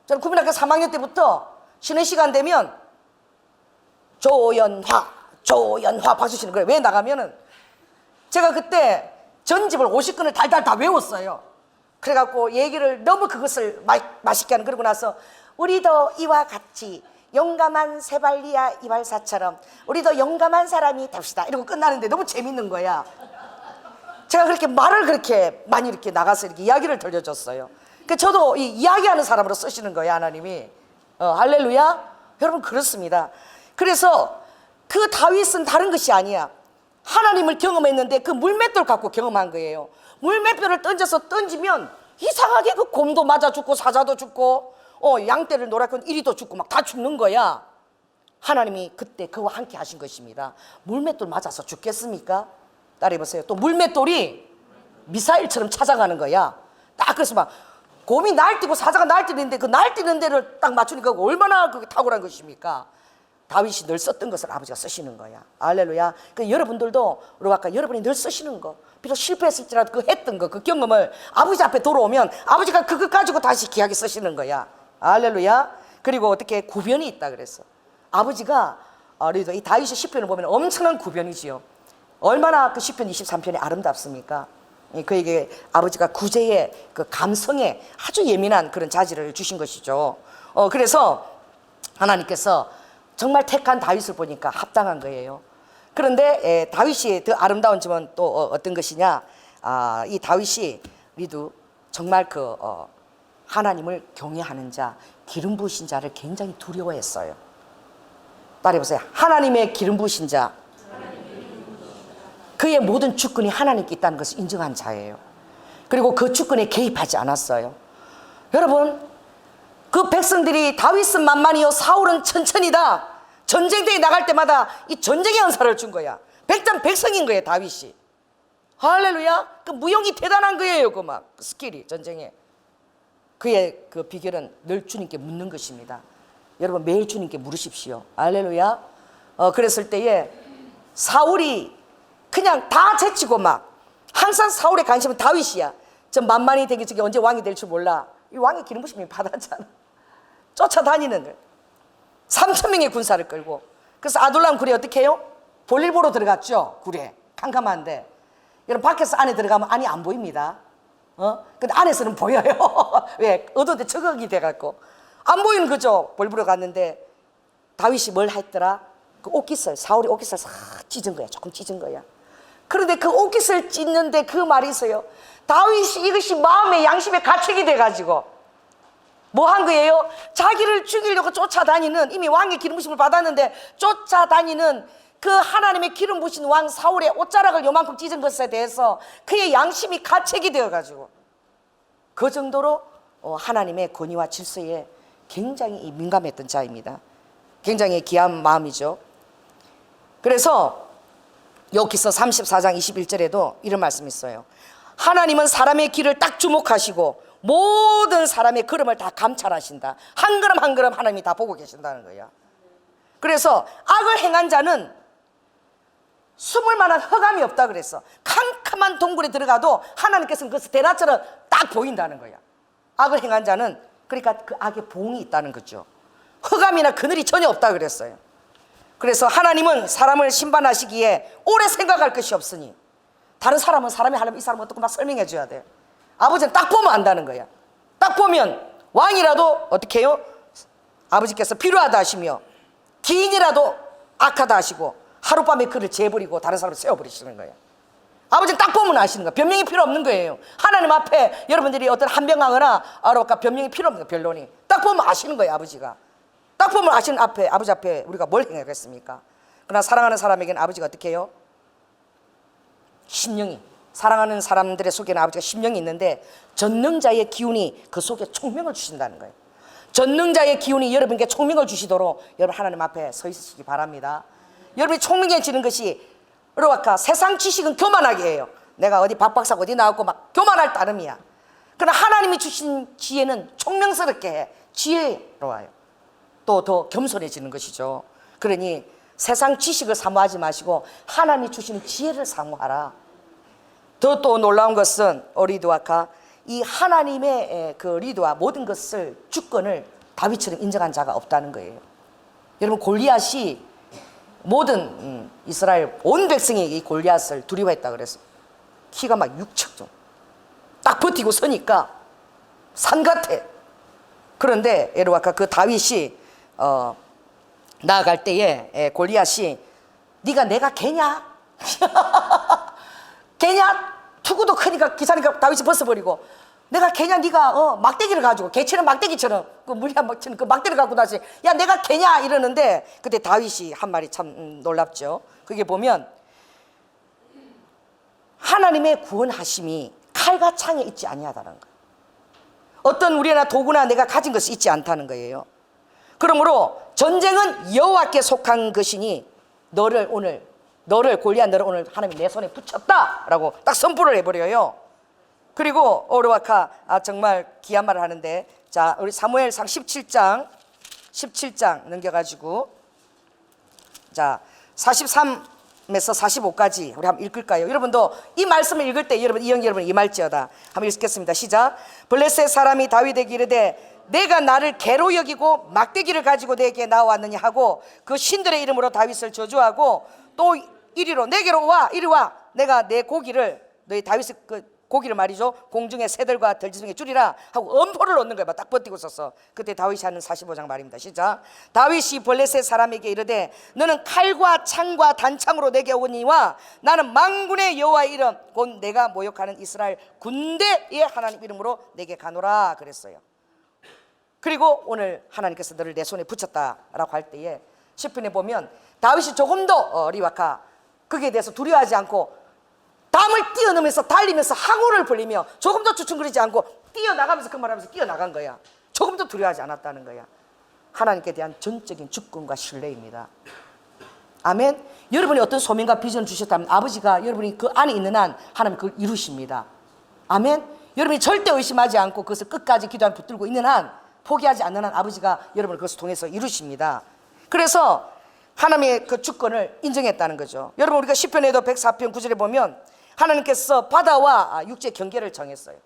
저는 국민학교 3학년 때부터 쉬는 시간 되면 조연화 박수 치는 거예요. 왜 나가면은 제가 그때 전집을 50권을 달달 다 외웠어요. 그래갖고 얘기를 너무 그것을 맛있게 하는, 그러고 나서 우리도 이와 같이 용감한 세발리아 이발사처럼 우리도 용감한 사람이 됩시다 이러고 끝나는데 너무 재밌는 거야. 제가 그렇게 말을 그렇게 많이 이렇게 나가서 이렇게 이야기를 들려줬어요. 그 저도 이 이야기하는 사람으로 쓰시는 거예요, 하나님이. 할렐루야. 여러분 그렇습니다. 그래서 그 다윗은 다른 것이 아니야. 하나님을 경험했는데 그 물맷돌 갖고 경험한 거예요. 물맷돌을 던지면 이상하게 그 곰도 맞아 죽고 사자도 죽고 양떼를 노랗건 이리도 죽고 막 다 죽는 거야. 하나님이 그때 그와 함께 하신 것입니다. 물맷돌 맞아서 죽겠습니까? 따라해보세요. 또 물맷돌이 미사일처럼 찾아가는 거야. 딱 그래서 막 곰이 날뛰고 사자가 날뛰는데 그 날뛰는 데를 딱 맞추니까 얼마나 그게 탁월한 것입니까? 다윗이 늘 썼던 것을 아버지가 쓰시는 거야. 할렐루야. 그 여러분들도 아까 여러분이 늘 쓰시는 거, 비록 실패했을지라도 그 했던 거, 그 경험을 아버지 앞에 돌아오면 아버지가 그것 가지고 다시 귀하게 쓰시는 거야. 할렐루야. 그리고 어떻게 구변이 있다 그랬어. 아버지가 우리도 이 다윗의 시편을 보면 엄청난 구변이지요. 얼마나 그 시편 23편이 아름답습니까? 그에게 아버지가 구제의 그 감성에 아주 예민한 그런 자질을 주신 것이죠. 그래서 하나님께서 정말 택한 다윗을 보니까 합당한 거예요. 그런데 다윗이 더 아름다운 점은 또 어떤 것이냐? 이 다윗이 우리도 정말 그 하나님을 경외하는 자, 기름 부으신 자를 굉장히 두려워했어요. 따라해보세요. 하나님의 기름 부으신 자, 그의 모든 주권이 하나님께 있다는 것을 인정한 자예요. 그리고 그 주권에 개입하지 않았어요. 여러분, 그 백성들이 다윗은 만만이요 사울은 천천히다. 전쟁터에 나갈 때마다 이 전쟁의 은사를 준 거야. 백성인 거예요, 다윗이. 할렐루야. 그 무용이 대단한 거예요, 그 막 스킬이 전쟁에. 그의 그 비결은 늘 주님께 묻는 것입니다. 여러분 매일 주님께 물으십시오. 할렐루야. 그랬을 때에 사울이 그냥 다 제치고 막 항상 사울의 관심은 다윗이야. 저 만만히 되기 전에 언제 왕이 될 줄 몰라. 이 왕의 기름 부심이 받았잖아. 쫓아다니는 3,000명의 군사를 끌고. 그래서 아둘람 굴에 어떻게 해요? 볼일 보러 들어갔죠. 굴에 캄캄한데 여러분 밖에서 안에 들어가면 안이 안 보입니다. 근데 안에서는 보여요. 왜? 어두운데 적응이 돼갖고 안 보이는 거죠. 볼 보러 갔는데 다윗이 뭘 했더라? 그 옷깃을, 사울이 옷깃을 싹 찢은 거야. 조금 찢은 거야. 그런데 그 옷깃을 찢는데 그 말이 있어요. 다윗이 이것이 마음의 양심의 가책이 돼가지고 뭐 한 거예요? 자기를 죽이려고 쫓아다니는, 이미 왕의 기름 부심을 받았는데 쫓아다니는 그 하나님의 기름 부신 왕 사울의 옷자락을 요만큼 찢은 것에 대해서 그의 양심이 가책이 되어가지고 그 정도로 하나님의 권위와 질서에 굉장히 민감했던 자입니다. 굉장히 귀한 마음이죠. 그래서 여기서 34장 21절에도 이런 말씀이 있어요. 하나님은 사람의 길을 딱 주목하시고 모든 사람의 걸음을 다 감찰하신다. 한 걸음 한 걸음 하나님이 다 보고 계신다는 거야. 그래서 악을 행한 자는 숨을 만한 허감이 없다 그랬어. 캄캄한 동굴에 들어가도 하나님께서는 그것을 대낮처럼 딱 보인다는 거야. 악을 행한 자는, 그러니까 그 악의 봉이 있다는 거죠. 허감이나 그늘이 전혀 없다 그랬어요. 그래서 하나님은 사람을 심판하시기에 오래 생각할 것이 없으니, 다른 사람은 사람이 하려면 이 사람은 어떻게 막 설명해 줘야 돼. 아버지는 딱 보면 안다는 거야. 딱 보면 왕이라도 어떻게 해요? 아버지께서 필요하다 하시며 기인이라도 악하다 하시고 하룻밤에 그를 재버리고 다른 사람을 세워버리시는 거예요. 아버지는 딱 보면 아시는 거예요. 변명이 필요 없는 거예요. 하나님 앞에 여러분들이 어떤 한명하거나 변명이 필요 없는 거예요. 변론이 딱 보면 아시는 거예요. 아버지가 딱 보면 아시는 앞에, 아버지 앞에 우리가 뭘 행하겠습니까? 그러나 사랑하는 사람에게는 아버지가 어떻게 해요? 심령이, 사랑하는 사람들의 속에는 아버지가 심령이 있는데 전능자의 기운이 그 속에 총명을 주신다는 거예요. 전능자의 기운이 여러분께 총명을 주시도록 여러분 하나님 앞에 서 있으시기 바랍니다. 여러분이 총명해지는 것이, 여러분 세상 지식은 교만하게 해요. 내가 어디 박박사 어디 나왔고 막 교만할 따름이야. 그러나 하나님이 주신 지혜는 총명스럽게 해. 지혜로워요. 또 더 겸손해지는 것이죠. 그러니 세상 지식을 사모하지 마시고 하나님이 주시는 지혜를 사모하라. 더 또 놀라운 것은 리드와카, 이 하나님의 그 리드와 모든 것을 주권을 다윗처럼 인정한 자가 없다는 거예요. 여러분 골리앗이 모든 이스라엘 온 백성이 이 골리앗을 두려워했다 그랬어. 키가 막 6척 정도 딱 버티고 서니까 산 같아. 그런데 에르와카 그 다윗이 나아갈 때에 골리앗이 네가 내가 개냐? 개냐? 투구도 크니까 기사니까 다윗이 벗어버리고, 내가 개냐? 네가 막대기를 가지고, 개치는 막대기처럼 그 물이야 막치는 그 막대기를 갖고 다시 야 내가 개냐? 이러는데 그때 다윗이 한 말이 참 놀랍죠. 그게 보면 하나님의 구원하심이 칼과 창에 있지 아니하다는 거예요. 어떤 우리나 도구나 내가 가진 것이 있지 않다는 거예요. 그러므로 전쟁은 여호와께 속한 것이니 너를 골리앗 너를 오늘 하나님이 내 손에 붙였다라고 딱 선포를 해버려요. 그리고 오르와카 정말 귀한 말을 하는데, 자 우리 사무엘상 17장 넘겨가지고 자 43에서 45까지 우리 한번 읽을까요? 여러분도 이 말씀을 읽을 때 여러분 이영 여러분 임할지어다. 한번 읽겠습니다. 시작. 블레셋 사람이 다윗에게 이르되 내가 나를 개로 여기고 막대기를 가지고 내게 나왔느냐 하고 그 신들의 이름으로 다윗을 저주하고 또 이리로 내게로 와 이리 와 내가 내 고기를 너희 다윗의 그 고기를 말이죠 공중의 새들과 들쥐 중에 줄이라 하고 엄포를 놓는 거예요. 딱 버티고 있었어. 그때 다윗이 하는 45장 말입니다. 시작. 다윗이 블레셋 사람에게 이르되 너는 칼과 창과 단창으로 내게 오니와 나는 만군의 여호와의 이름 곧 내가 모욕하는 이스라엘 군대의 하나님 이름으로 내게 가노라 그랬어요. 그리고 오늘 하나님께서 너를 내 손에 붙였다라고 할 때에 시편에 보면 다윗이 조금도 리와카 거기에 대해서 두려워하지 않고 담을 뛰어넘으면서 달리면서 항우를 벌리며 조금도 주춤거리지 않고 뛰어나가면서 그 말하면서 뛰어나간 거야. 조금도 두려워하지 않았다는 거야. 하나님께 대한 전적인 주권과 신뢰입니다. 아멘. 여러분이 어떤 소명과 비전을 주셨다면 아버지가 여러분이 그 안에 있는 한 하나님 그걸 이루십니다. 아멘. 여러분이 절대 의심하지 않고 그것을 끝까지 기도 안에 붙들고 있는 한, 포기하지 않는 한 아버지가 여러분을 그것을 통해서 이루십니다. 그래서 하나님의 그 주권을 인정했다는 거죠. 여러분 우리가 시편에도 104편 9절에 보면 하나님께서 바다와 육지의 경계를 정했어요.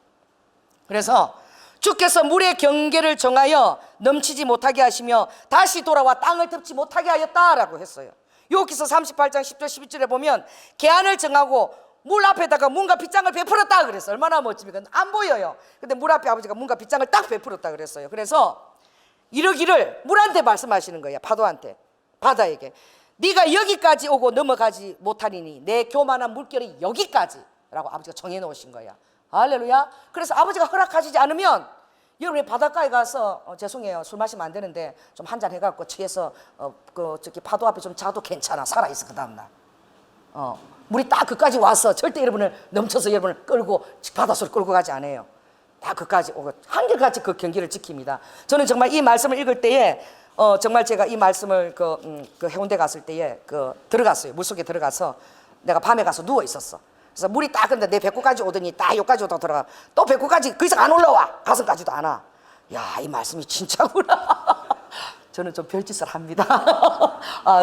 그래서 주께서 물의 경계를 정하여 넘치지 못하게 하시며 다시 돌아와 땅을 덮지 못하게 하였다라고 했어요. 여기서 38장 10절 11절에 보면 계안을 정하고 물 앞에다가 문과 빗장을 베풀었다 그랬어요. 얼마나 멋집니까? 안 보여요. 근데 물 앞에 아버지가 문과 빗장을 딱 베풀었다 그랬어요. 그래서 이러기를 물한테 말씀하시는 거예요. 파도한테, 바다에게 네가 여기까지 오고 넘어가지 못하리니 내 교만한 물결이 여기까지라고 아버지가 정해놓으신 거야. 할렐루야. 그래서 아버지가 허락하시지 않으면 여러분이 바닷가에 가서 죄송해요 술 마시면 안 되는데 좀 한잔 해갖고 취해서 저기 파도 앞에 좀 자도 괜찮아. 살아있어 그 다음날. 물이 딱 그까지 와서 절대 여러분을 넘쳐서 여러분을 끌고 바닷속으로 끌고 가지 않아요. 다 그까지 오고 한결같이 그 경기를 지킵니다. 저는 정말 이 말씀을 읽을 때에 정말 제가 이 말씀을 그 해운대 갔을 때에 들어갔어요. 물속에 들어가서 내가 밤에 가서 누워 있었어. 그래서 물이 딱 근데 내 배꼽까지 오더니 딱 여기까지 오다 들어가. 또 배꼽까지 그 이상 안 올라와. 가슴까지도 안 와. 야, 이 말씀이 진짜구나. 저는 좀 별짓을 합니다.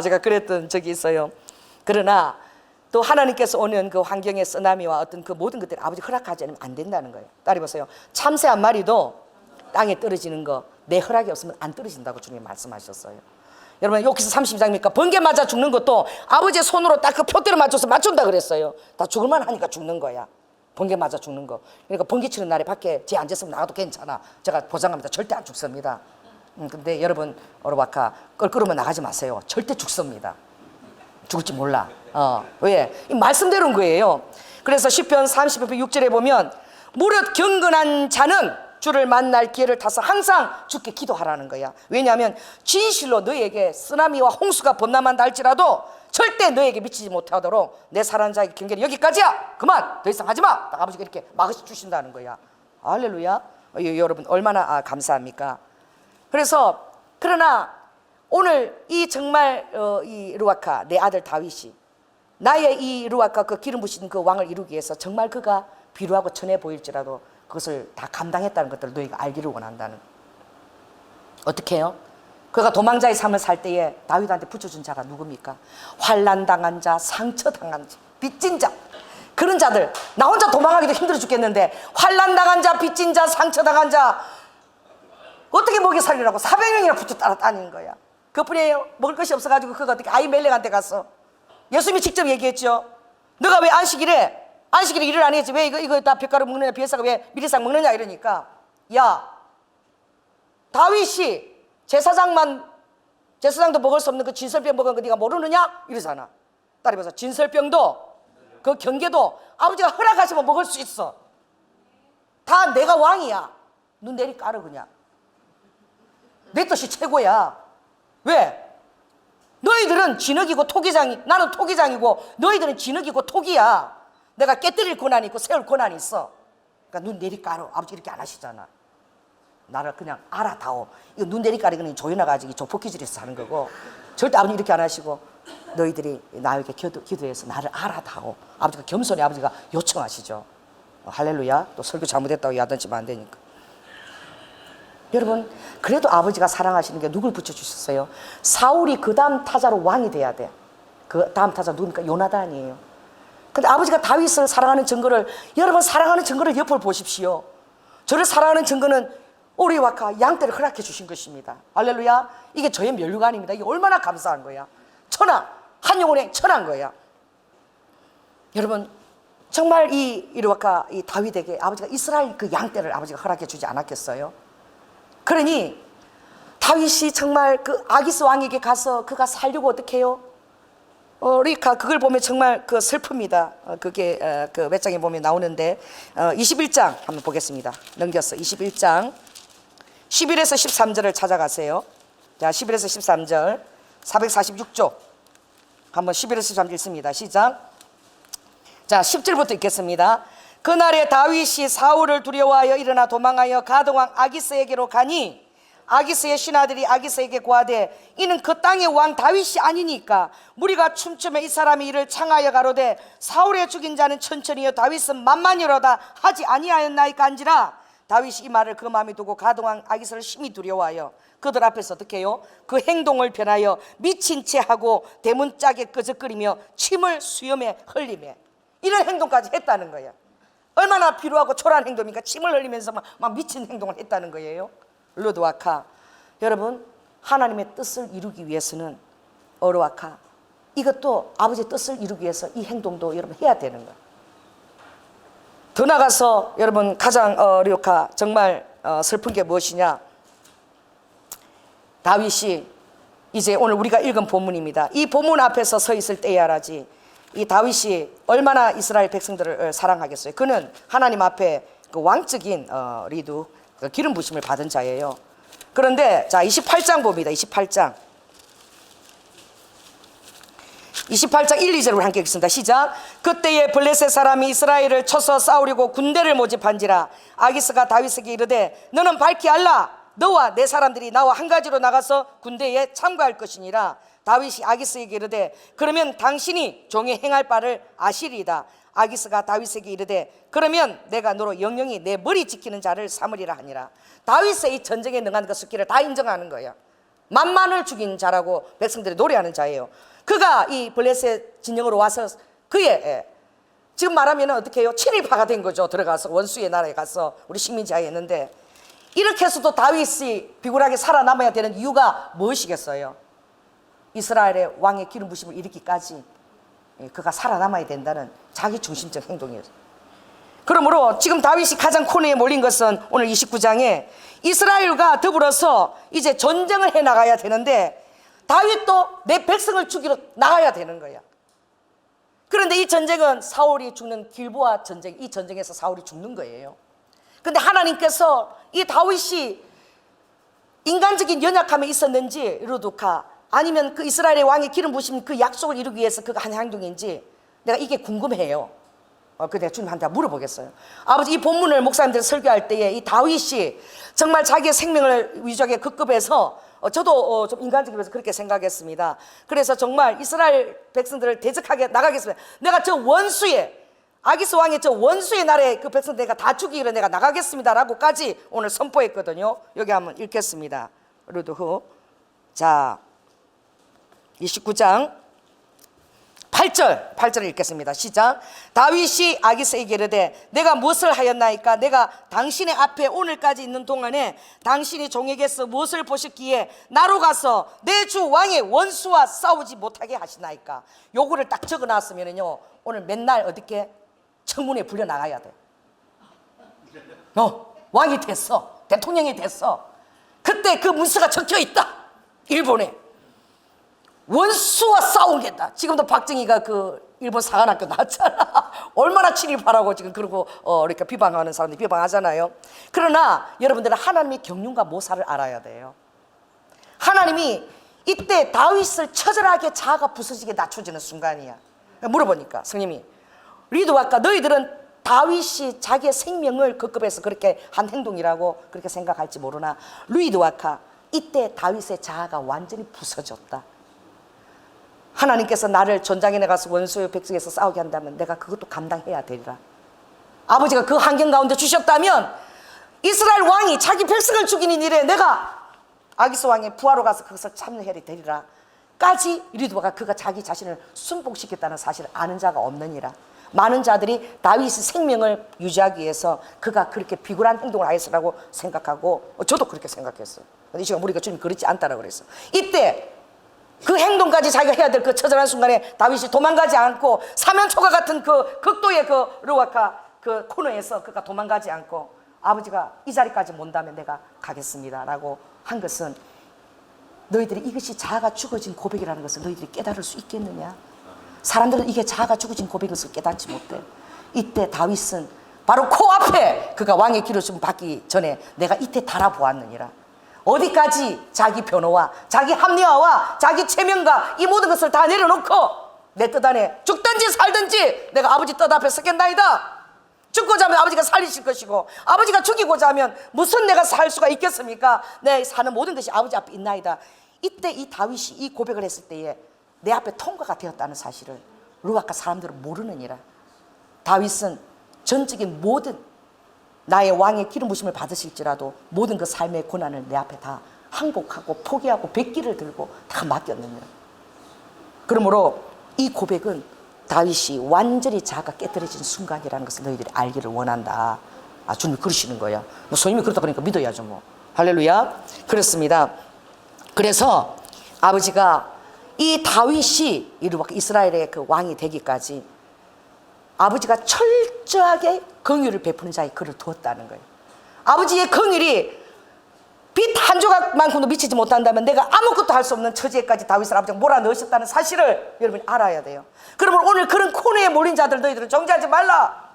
제가 그랬던 적이 있어요. 그러나 또 하나님께서 오는 그 환경의 쓰나미와 어떤 그 모든 것들을 아버지 허락하지 않으면 안 된다는 거예요. 딸이 보세요. 참새 한 마리도 땅에 떨어지는 거 내 허락이 없으면 안 떨어진다고 주님이 말씀하셨어요. 여러분 여기서 30장입니까? 번개 맞아 죽는 것도 아버지의 손으로 딱 그 표대로 맞춰서 맞춘다 그랬어요. 다 죽을만 하니까 죽는 거야. 번개 맞아 죽는 거. 그러니까 번개 치는 날에 밖에 제 앉았으면 나가도 괜찮아. 제가 보장합니다. 절대 안 죽습니다. 근데 여러분 오르바카 껄끄러면 나가지 마세요. 절대 죽습니다. 죽을지 몰라. 왜? 이 말씀대로인 거예요. 그래서 시편 30편 6절에 보면 무릇 경건한 자는 주를 만날 기회를 타서 항상 주께 기도하라는 거야. 왜냐하면 진실로 너에게 쓰나미와 홍수가 범람한다 할지라도 절대 너에게 미치지 못하도록 내 사랑하는 자에게 경계는 여기까지야. 그만 더 이상 하지마. 아버지가 이렇게 막아주신다는 거야. 할렐루야. 여러분 얼마나 감사합니까? 그래서 그러나 오늘 이 정말 이 루아카 내 아들 다윗이 나의 이 루아카 그 기름 부신 그 왕을 이루기 위해서 정말 그가 비루하고 천해 보일지라도 그것을 다 감당했다는 것들을 너희가 알기를 원한다는. 어떻게 해요? 그가 도망자의 삶을 살 때에 다윗한테 붙여준 자가 누굽니까? 환난당한 자, 상처당한 자, 빚진 자. 그런 자들 나 혼자 도망가기도 힘들어 죽겠는데 환난당한 자, 빚진 자, 상처당한 자 어떻게 먹여 살리라고 400명이나 붙여 따라다니는 거야. 그뿐이에요. 먹을 것이 없어가지고 그가 어떻게 아히멜렉한테 갔어. 예수님이 직접 얘기했죠. 너가 왜 안식일에 일을 안 했지? 왜 이거 다 벼가루 먹느냐, 비에사가 왜 미리상 먹느냐 이러니까 야, 다윗이 제사장도 먹을 수 없는 그 진설병 먹은 거 네가 모르느냐? 이러잖아. 딸이 봐서 진설병도 그 경계도 아버지가 허락하시면 먹을 수 있어. 다 내가 왕이야. 눈 내리 깔어 그냥. 내 뜻이 최고야. 왜? 너희들은 진흙이고 토기장이, 나는 토기장이고 너희들은 진흙이고 토기야. 내가 깨뜨릴 권한이 있고 세울 권한이 있어. 그러니까 눈 내리 깔어. 아버지 이렇게 안 하시잖아. 나를 그냥 알아다오. 이거 눈 내리 깔이는 조연아가 아직 조폭기질에서 하는 거고 절대 아버지 이렇게 안 하시고 너희들이 나에게 기도해서 나를 알아다오. 아버지가 겸손히 아버지가 요청하시죠. 할렐루야. 또 설교 잘못했다고 야단치면 안 되니까. 여러분 그래도 아버지가 사랑하시는 게 누굴 붙여주셨어요? 사울이 그 다음 타자로 왕이 돼야 돼. 그 다음 타자 누굽니까? 요나단이에요. 근데 아버지가 다윗을 사랑하는 증거를, 여러분 사랑하는 증거를 옆을 보십시오. 저를 사랑하는 증거는 오리와카 양떼를 허락해 주신 것입니다. 할렐루야. 이게 저의 면류가 아닙니다. 이게 얼마나 감사한 거야. 한 영혼의 천한 거야. 여러분 정말 이 다윗에게 아버지가 이스라엘 그 양떼를 아버지가 허락해 주지 않았겠어요? 그러니 다윗이 정말 그 아기스 왕에게 가서 그가 살려고 어떻게 해요? 리카 그걸 보면 정말 그 슬픕니다. 그게 그 몇 장에 보면 나오는데 21장 한번 보겠습니다. 넘겼어. 21장 11에서 13절을 찾아가세요. 자, 11에서 13절 446조 한번 11에서 13절 읽습니다. 시작. 자, 10절부터 읽겠습니다. 그날에 다윗이 사울을 두려워하여 일어나 도망하여 가드왕 아기스에게로 가니 아기스의 신하들이 아기스에게 고하되 이는 그 땅의 왕 다윗이 아니니까 무리가 춤추며 이 사람이 이를 창하여 가로되 사울의 죽인 자는 천천히요 다윗은 만만이로다 하지 아니하였나이까 한지라. 다윗이 이 말을 그 마음에 두고 가드왕 아기스를 심히 두려워하여 그들 앞에서 어떻게 해요? 그 행동을 변하여 미친 채 하고 대문짝에 끄적거리며 침을 수염에 흘리며 이런 행동까지 했다는 거예요. 얼마나 비루하고 초라한 행동입니까? 침을 흘리면서 막 미친 행동을 했다는 거예요. 르드와카. 여러분 하나님의 뜻을 이루기 위해서는 어르와카 이것도 아버지의 뜻을 이루기 위해서 이 행동도 여러분 해야 되는 거예요. 더 나가서 여러분 가장 어르와카 정말 슬픈 게 무엇이냐? 다윗이 이제 오늘 우리가 읽은 본문입니다. 이 본문 앞에서 서 있을 때야 알지 이 다윗이 얼마나 이스라엘 백성들을 사랑하겠어요. 그는 하나님 앞에 그 왕적인 리두 기름 부심을 받은 자예요. 그런데 자 28장 봅니다. 28장 1, 2절을 함께 읽습니다. 시작. 그때에 블레셋 사람이 이스라엘을 쳐서 싸우려고 군대를 모집한지라 아기스가 다윗에게 이르되 너는 밝히 알라 너와 내 사람들이 나와 한 가지로 나가서 군대에 참가할 것이니라. 다윗이 아기스에게 이르되 그러면 당신이 종이 행할 바를 아시리이다. 아기스가 다윗에게 이르되 그러면 내가 너로 영영이 내 머리 지키는 자를 삼으리라 하니라. 다윗의 이 전쟁에 능한 그 스킬을 다 인정하는 거예요. 만만을 죽인 자라고 백성들이 노래하는 자예요. 그가 이 블레셋 진영으로 와서 그의 지금 말하면 어떻게 해요? 친일파가 된 거죠. 들어가서 원수의 나라에 가서 우리 식민지하에 했는데, 이렇게 해서도 다윗이 비굴하게 살아남아야 되는 이유가 무엇이겠어요? 이스라엘의 왕의 기름 부심을 일으키기까지 그가 살아남아야 된다는 자기 중심적 행동이었어요. 그러므로 지금 다윗이 가장 코너에 몰린 것은 오늘 29장에 이스라엘과 더불어서 이제 전쟁을 해 나가야 되는데, 다윗도 내 백성을 죽이러 나가야 되는 거야. 그런데 이 전쟁은 사울이 죽는 길보아 전쟁, 이 전쟁에서 사울이 죽는 거예요. 근데 하나님께서 이 다윗이 인간적인 연약함이 있었는지, 르두카 아니면 그 이스라엘의 왕의 기름 부심 그 약속을 이루기 위해서 그가 한 행동인지 내가 이게 궁금해요. 내가 주님한테 물어보겠어요. 아버지, 이 본문을 목사님들 설교할 때에 이 다윗이 정말 자기의 생명을 위주하게 급급해서 저도 좀 인간적이면서 그렇게 생각했습니다. 그래서 정말 이스라엘 백성들을 대적하게 나가겠습니다. 내가 저 원수의 아기스 왕의 저 원수의 나라의 그 백성들 내가 다 죽이기로 내가 나가겠습니다라고까지 오늘 선포했거든요. 여기 한번 읽겠습니다. 르드후. 자, 29장 8절을 읽겠습니다. 시작. 다윗이 아기스에게 이르되 내가 무엇을 하였나이까? 내가 당신의 앞에 오늘까지 있는 동안에 당신이 종에게서 무엇을 보셨기에 나로 가서 내 주 왕의 원수와 싸우지 못하게 하시나이까? 요거를 딱 적어놨으면요 오늘 맨날 어떻게 청문회 불려 나가야 돼. 왕이 됐어, 대통령이 됐어. 그때 그 문서가 적혀있다. 일본에 원수와 싸우겠다. 지금도 박정희가 그 일본 사관학교 나왔잖아. 얼마나 친일파라고 지금 그러고 이렇게 비방하는 사람들이 비방하잖아요. 그러나 여러분들은 하나님의 경륜과 모사를 알아야 돼요. 하나님이 이때 다윗을 처절하게 자아가 부서지게 낮춰지는 순간이야. 물어보니까 성님이 리드와까 너희들은 다윗이 자기의 생명을 급급해서 그렇게 한 행동이라고 그렇게 생각할지 모르나 리드와카 이때 다윗의 자아가 완전히 부서졌다. 하나님께서 나를 전장에 나가서 원수의 백성에서 싸우게 한다면 내가 그것도 감당해야 되리라. 아버지가 그 환경 가운데 주셨다면 이스라엘 왕이 자기 백성을 죽이는 일에 내가 아기스 왕의 부하로 가서 그것을 참여해야 되리라 까지 리드와가 그가 자기 자신을 순복시켰다는 사실을 아는 자가 없느니라. 많은 자들이 다윗의 생명을 유지하기 위해서 그가 그렇게 비굴한 행동을 하였으라고 생각하고 저도 그렇게 생각했어요. 근데 이 시간 우리가 주님 그렇지 않다라고 그랬어. 이때 그 행동까지 자기가 해야 될 그 처절한 순간에 다윗이 도망가지 않고 사면초가 같은 그 극도의 그 르와카 그 코너에서 그가 도망가지 않고 아버지가 이 자리까지 못다면 내가 가겠습니다 라고 한 것은 너희들이 이것이 자아가 죽어진 고백이라는 것을 너희들이 깨달을 수 있겠느냐. 사람들은 이게 자아가 죽어진 고백인 것을 깨닫지 못해. 이때 다윗은 바로 코앞에 그가 왕의 기름을 받기 전에 내가 이때 달아보았느니라. 어디까지 자기 변호와 자기 합리화와 자기 체면과 이 모든 것을 다 내려놓고 내 뜻 안에 죽든지 살든지 내가 아버지 뜻 앞에 서겠나이다. 죽고자 하면 아버지가 살리실 것이고 아버지가 죽이고자 하면 무슨 내가 살 수가 있겠습니까? 내 사는 모든 것이 아버지 앞에 있나이다. 이때 이 다윗이 이 고백을 했을 때에 내 앞에 통과가 되었다는 사실을 르와카 사람들은 모르느니라. 다윗은 전적인 모든 나의 왕의 기름 부심을 받으실지라도 모든 그 삶의 고난을 내 앞에 다 항복하고 포기하고 백기를 들고 다 맡겼느니라. 그러므로 이 고백은 다윗이 완전히 자아가 깨뜨려진 순간이라는 것을 너희들이 알기를 원한다. 주님이 그러시는 거야. 뭐 소님이 그렇다 그러니까 믿어야죠 뭐. 할렐루야. 그렇습니다. 그래서 아버지가 이 다윗이 이스라엘의 그 왕이 되기까지 아버지가 철저하게 긍휼을 베푸는 자에 그를 두었다는 거예요. 아버지의 긍휼이 빛 한 조각만큼도 미치지 못한다면 내가 아무것도 할 수 없는 처지에까지 다윗을 아버지가 몰아넣으셨다는 사실을 여러분이 알아야 돼요. 그러면 오늘 그런 코너에 몰린 자들 너희들은 정죄하지 말라.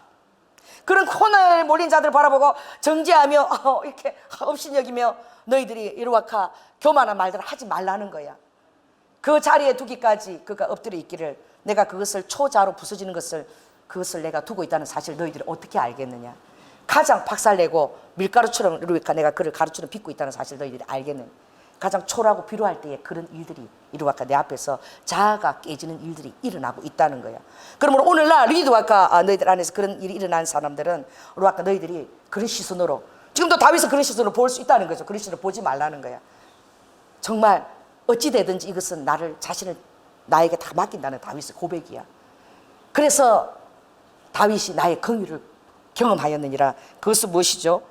그런 코너에 몰린 자들 바라보고 정죄하며 이렇게 업신여기며 너희들이 이르와카 교만한 말들을 하지 말라는 거야. 그 자리에 두기까지 그가 엎드려 있기를 내가 그것을 초자로 부서지는 것을 그것을 내가 두고 있다는 사실을 너희들이 어떻게 알겠느냐. 가장 박살내고 밀가루처럼 이루니까 내가 그를 가루처럼 빚고 있다는 사실을 너희들이 알겠는, 가장 초라하고 비루할 때에 그런 일들이 이루어까 내 앞에서 자아가 깨지는 일들이 일어나고 있다는 거야. 그러므로 오늘날 리드와까 너희들 안에서 그런 일이 일어난 사람들은 루아까 너희들이 그런 시선으로, 지금도 다윗은 그런 시선으로 볼 수 있다는 거죠. 그런 시선으로 보지 말라는 거야. 정말 어찌 되든지 이것은 나를 자신을 나에게 다 맡긴다는 다윗의 고백이야. 그래서 다윗이 나의 긍휼을 경험하였느니라. 그것은 무엇이죠?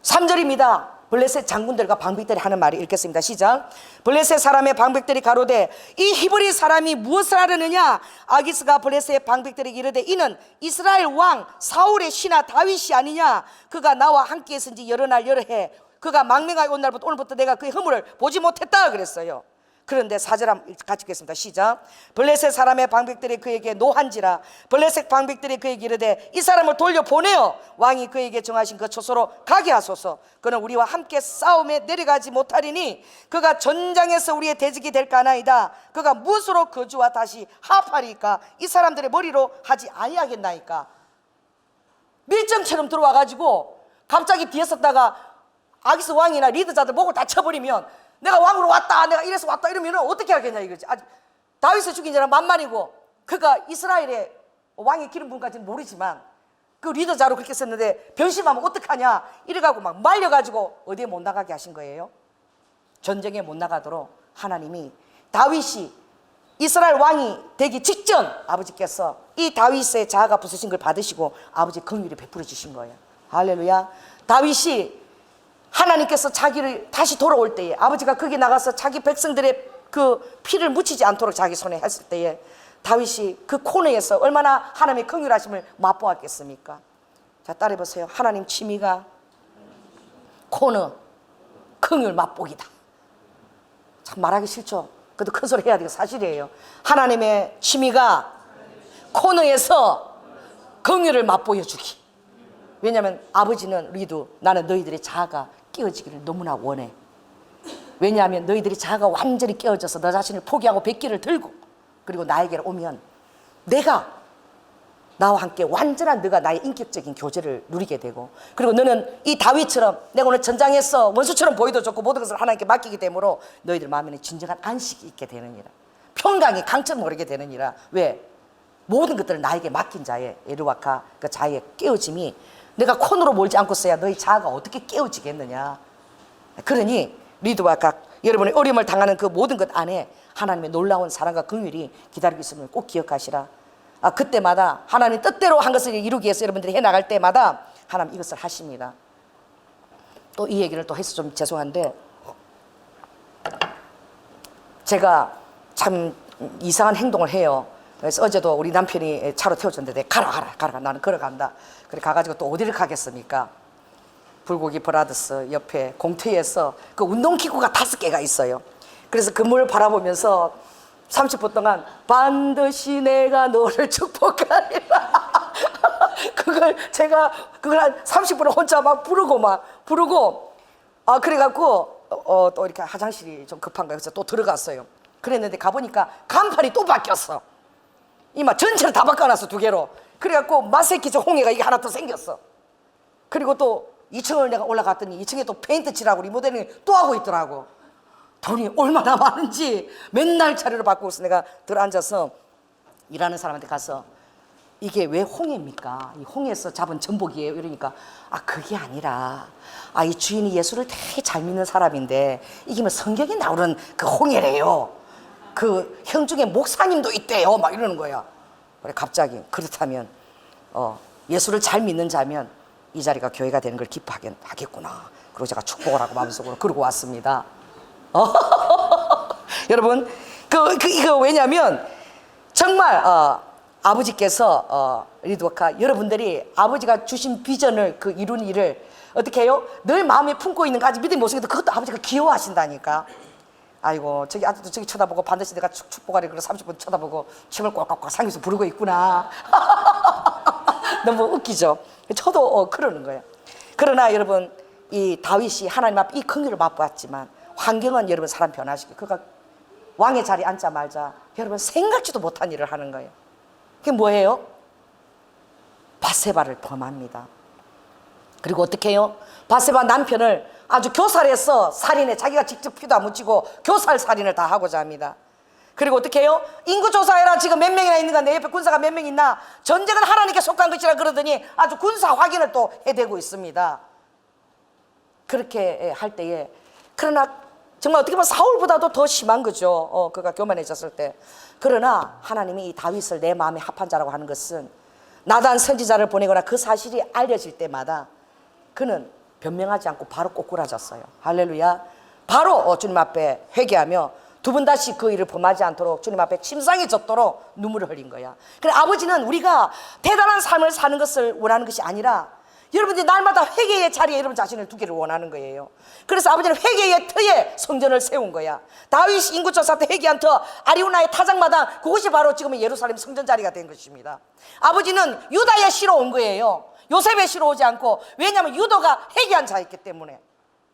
3절입니다. 블레셋 장군들과 방백들이 하는 말이 읽겠습니다. 시작. 블레셋 사람의 방백들이 가로되 이 히브리 사람이 무엇을 하려느냐. 아기스가 블레셋 방백들에게 이르되 이는 이스라엘 왕 사울의 신하 다윗이 아니냐. 그가 나와 함께 있은지 여러 날 여러 해, 그가 망명하여 온 날부터 오늘부터 내가 그의 허물을 보지 못했다 그랬어요. 그런데 4절 한번 같이 읽겠습니다. 시작. 블레셋 사람의 방백들이 그에게 노한지라. 블레셋 방백들이 그에게 이르되 이 사람을 돌려보내어 왕이 그에게 정하신 그 초소로 가게 하소서. 그는 우리와 함께 싸움에 내려가지 못하리니 그가 전장에서 우리의 대적이 될까 하나이다. 그가 무엇으로 거주와 다시 합하리까? 이 사람들의 머리로 하지 아니하겠나이까? 밀정처럼 들어와가지고 갑자기 뒤에 섰다가 아기스 왕이나 리더자들 목을 다 쳐버리면 내가 왕으로 왔다, 내가 이래서 왔다 이러면 어떻게 하겠냐 이거지. 다윗을 죽인 자는 만만이고 그가 이스라엘의 왕의 기름 분까지는 모르지만 그 리더자로 그렇게 썼는데 변심하면 어떡하냐 이래가지고 막 말려가지고 어디에 못 나가게 하신 거예요. 전쟁에 못 나가도록 하나님이 다윗이 이스라엘 왕이 되기 직전 아버지께서 이 다윗의 자아가 부서진 걸 받으시고 아버지 긍휼히 베풀어 주신 거예요. 할렐루야. 다윗이 하나님께서 자기를 다시 돌아올 때에 아버지가 거기 나가서 자기 백성들의 그 피를 묻히지 않도록 자기 손에 했을 때에 다윗이 그 코너에서 얼마나 하나님의 긍휼하심을 맛보았겠습니까? 자, 따라해보세요. 하나님 취미가 코너 긍휼 맛보기다. 참 말하기 싫죠. 그래도 큰 소리 해야 되고 사실이에요. 하나님의 취미가 코너에서 긍휼을 맛보여주기. 왜냐하면 아버지는 리도 나는 너희들의 자아가 깨어지기를 너무나 원해. 왜냐하면 너희들이 자아가 완전히 깨어져서 너 자신을 포기하고 백기를 들고 그리고 나에게 오면 내가 나와 함께 완전한 너가 나의 인격적인 교제를 누리게 되고, 그리고 너는 이 다윗처럼 내가 오늘 전장에서 원수처럼 보이도 좋고 모든 것을 하나님께 맡기기 때문에 너희들 마음에는 진정한 안식이 있게 되느니라. 평강이 강점 모르게 되느니라. 왜? 모든 것들을 나에게 맡긴 자의 에르와카 그 자의 깨어짐이 내가 콘으로 몰지 않고서야 너희 자아가 어떻게 깨어지겠느냐. 그러니 리드와 각 여러분의 어려움을 당하는 그 모든 것 안에 하나님의 놀라운 사랑과 긍휼이 기다리고 있음을 꼭 기억하시라. 그때마다 하나님 뜻대로 한 것을 이루기 위해서 여러분들이 해나갈 때마다 하나님 이것을 하십니다. 또 이 얘기를 또 해서 좀 죄송한데 제가 참 이상한 행동을 해요. 그래서 어제도 우리 남편이 차로 태워줬는데 가라 나는 걸어간다. 그래 가가지고 또 어디를 가겠습니까? 불고기 브라더스 옆에 공터에서 그 운동기구가 5개가 있어요. 그래서 그물을 바라보면서 30분 동안 반드시 내가 너를 축복하리라 제가 그걸 한 30분을 혼자 막 부르고 그래갖고 또 이렇게 화장실이 좀 급한가 해서 또 들어갔어요. 그랬는데 가보니까 간판이 또 바뀌었어. 이마 전체를 다 바꿔놨어 2개로. 그래갖고 마세키저 홍해가 이게 하나 더 생겼어. 그리고 또 2층을 내가 올라갔더니 2층에 또 페인트 칠하고 리모델링 또 하고 있더라고. 돈이 얼마나 많은지 맨날 자료를 바꾸고 있어. 내가 들어앉아서 일하는 사람한테 가서 이게 왜 홍해입니까? 이 홍해에서 잡은 전복이에요. 이러니까 그게 아니라 이 주인이 예수를 되게 잘 믿는 사람인데 이게 뭐 성경에 나오는 그 홍해래요. 그 형 중에 목사님도 있대요. 막 이러는 거야. 그래 갑자기 그렇다면 예수를 잘 믿는 자면 이 자리가 교회가 되는 걸 기뻐하겠구나. 그리고 제가 축복을 하고 마음속으로 그러고 왔습니다. 여러분 이거 왜냐면 정말 아버지께서 리드워카 여러분들이 아버지가 주신 비전을 그 이룬 일을 어떻게 해요? 늘 마음에 품고 있는 가지 믿음이 못생겨도 그것도 아버지가 귀여워하신다니까. 아이고 저기 아직도 저기 쳐다보고 반드시 내가 축복하리 그래 30분 쳐다보고 침을 꼴깍꼴깍 삼기서 부르고 있구나. 너무 웃기죠. 저도 그러는 거예요. 그러나 여러분 이 다윗이 하나님 앞에 이 긍휼을 맛보았지만 환경은 여러분 사람 변화시키고 그가 왕의 자리에 앉자 말자 여러분 생각지도 못한 일을 하는 거예요. 그게 뭐예요? 바세바를 범합니다. 그리고 어떻게 해요? 바세바 남편을 아주 교살해서 살인해. 자기가 직접 피도 안 묻히고 교살 살인을 다 하고자 합니다. 그리고 어떻게 해요? 인구조사해라. 지금 몇 명이나 있는가, 내 옆에 군사가 몇 명 있나, 전쟁은 하나님께 속한 것이라 그러더니 아주 군사 확인을 또 해대고 있습니다. 그렇게 할 때에, 그러나 정말 어떻게 보면 사울보다도 더 심한 거죠. 그가 교만해졌을 때. 그러나 하나님이 이 다윗을 내 마음에 합한 자라고 하는 것은, 나단 선지자를 보내거나 그 사실이 알려질 때마다 그는 변명하지 않고 바로 꼬꾸라졌어요. 할렐루야. 바로 주님 앞에 회개하며 두 번 다시 그 일을 범하지 않도록 주님 앞에 침상에 젖도록 눈물을 흘린 거야. 그래, 아버지는 우리가 대단한 삶을 사는 것을 원하는 것이 아니라 여러분들이 날마다 회개의 자리에 여러분 자신을 두기를 원하는 거예요. 그래서 아버지는 회개의 터에 성전을 세운 거야. 다윗이 인구조사 때 회개한 터, 아리우나의 타작마당, 그것이 바로 지금 예루살렘 성전 자리가 된 것입니다. 아버지는 유다의 시로 온 거예요. 요셉의 시로 오지 않고. 왜냐하면 유다가 회개한 자였기 때문에.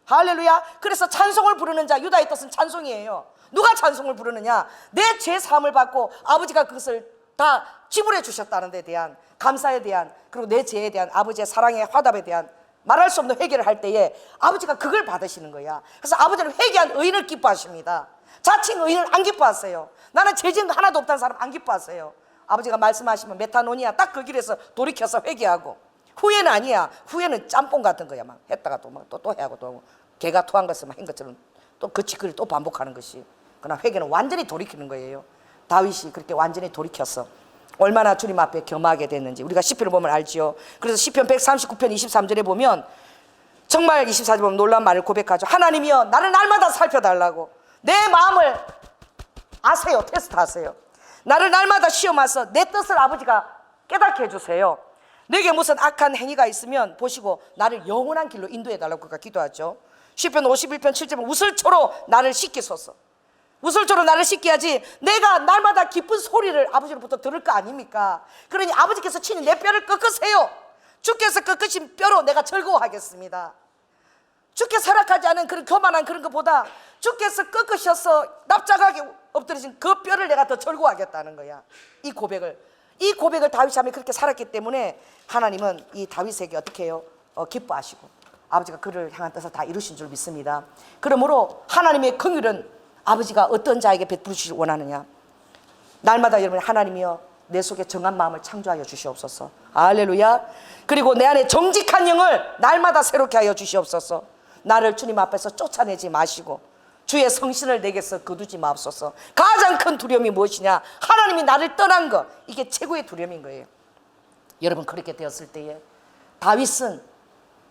할렐루야. 그래서 찬송을 부르는 자, 유다의 뜻은 찬송이에요. 누가 찬송을 부르느냐? 내 죄 사함을 받고 아버지가 그것을 다 지불해 주셨다는 데 대한 감사에 대한, 그리고 내 죄에 대한 아버지의 사랑의 화답에 대한 말할 수 없는 회개를 할 때에 아버지가 그걸 받으시는 거야. 그래서 아버지는 회개한 의인을 기뻐하십니다. 자칭 의인을 안 기뻐하세요. 나는 죄 지은 거 하나도 없다는 사람 안 기뻐하세요. 아버지가 말씀하시면 메타노니아, 딱 그 길에서 돌이켜서 회개하고. 후회는 아니야. 후회는 짬뽕 같은 거야. 막 했다가 또 해하고, 또 개가 토한 것을 막 한 것처럼 또 그 짓거리를 또 반복하는 것이. 그러나 회개는 완전히 돌이키는 거예요. 다윗이 그렇게 완전히 돌이켰어. 얼마나 주님 앞에 겸하게 됐는지 우리가 시편을 보면 알지요. 그래서 시편 139편 23절에 보면 정말 24절 보면 놀라운 말을 고백하죠. 하나님이여, 나를 날마다 살펴달라고. 내 마음을 아세요. 테스트하세요. 나를 날마다 시험하셔서 내 뜻을 아버지가 깨닫게 해주세요. 내게 무슨 악한 행위가 있으면 보시고 나를 영원한 길로 인도해달라고 그가 기도하죠. 시편 51편 7절에 우슬초로 나를 씻기소서. 우슬초로 나를 씻겨야지 내가 날마다 기쁜 소리를 아버지로부터 들을 거 아닙니까? 그러니 아버지께서 친히 내 뼈를 꺾으세요. 주께서 꺾으신 뼈로 내가 즐거워하겠습니다. 주께서 허락하지 않은 그런 교만한 그런 것보다 주께서 꺾으셔서 납작하게 엎드리신 그 뼈를 내가 더 즐거워하겠다는 거야. 이 고백을 다윗이 하며 그렇게 살았기 때문에 하나님은 이 다윗에게 어떻게 해요? 기뻐하시고 아버지가 그를 향한 뜻을 다 이루신 줄 믿습니다. 그러므로 하나님의 긍휼은 아버지가 어떤 자에게 베푸시길 원하느냐? 날마다 여러분, 하나님이여 내 속에 정한 마음을 창조하여 주시옵소서. 할렐루야. 그리고 내 안에 정직한 영을 날마다 새롭게 하여 주시옵소서. 나를 주님 앞에서 쫓아내지 마시고 주의 성신을 내게서 거두지 마옵소서. 가장 큰 두려움이 무엇이냐? 하나님이 나를 떠난 것. 이게 최고의 두려움인 거예요. 여러분, 그렇게 되었을 때에 다윗은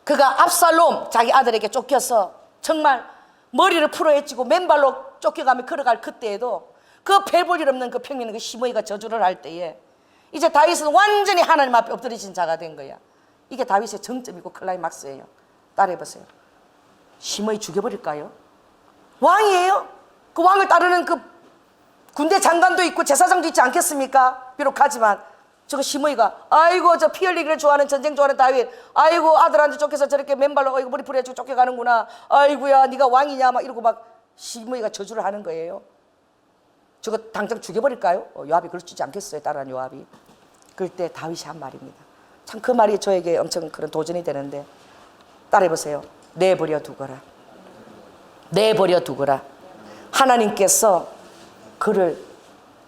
그가 압살롬 자기 아들에게 쫓겨서 정말 머리를 풀어헤치고 맨발로 쫓겨가며 걸어갈 그때에도 그 별 볼 일 없는 그 평민의 그 시므이가 저주를 할 때에 이제 다윗은 완전히 하나님 앞에 엎드리신 자가 된 거야. 이게 다윗의 정점이고 클라이막스예요. 따라해보세요. 시므이 죽여버릴까요? 왕이에요. 그 왕을 따르는 그 군대 장관도 있고 제사장도 있지 않겠습니까? 비록 하지만 저거 시므이가 아이고 저 피 흘리기를 좋아하는, 전쟁 좋아하는 다윗, 아이고 아들한테 쫓겨서 저렇게 맨발로 아이고 머리 풀어가지고 쫓겨가는구나, 아이고야 네가 왕이냐 막 이러고 막 시므이가 저주를 하는 거예요. 저거 당장 죽여버릴까요? 요압이 그러지 않겠어요? 따라한 요압이. 그럴 때 다윗이 한 말입니다. 참 그 말이 저에게 엄청 그런 도전이 되는데, 따라해보세요. 내버려 두거라. 내버려 두거라. 하나님께서 그를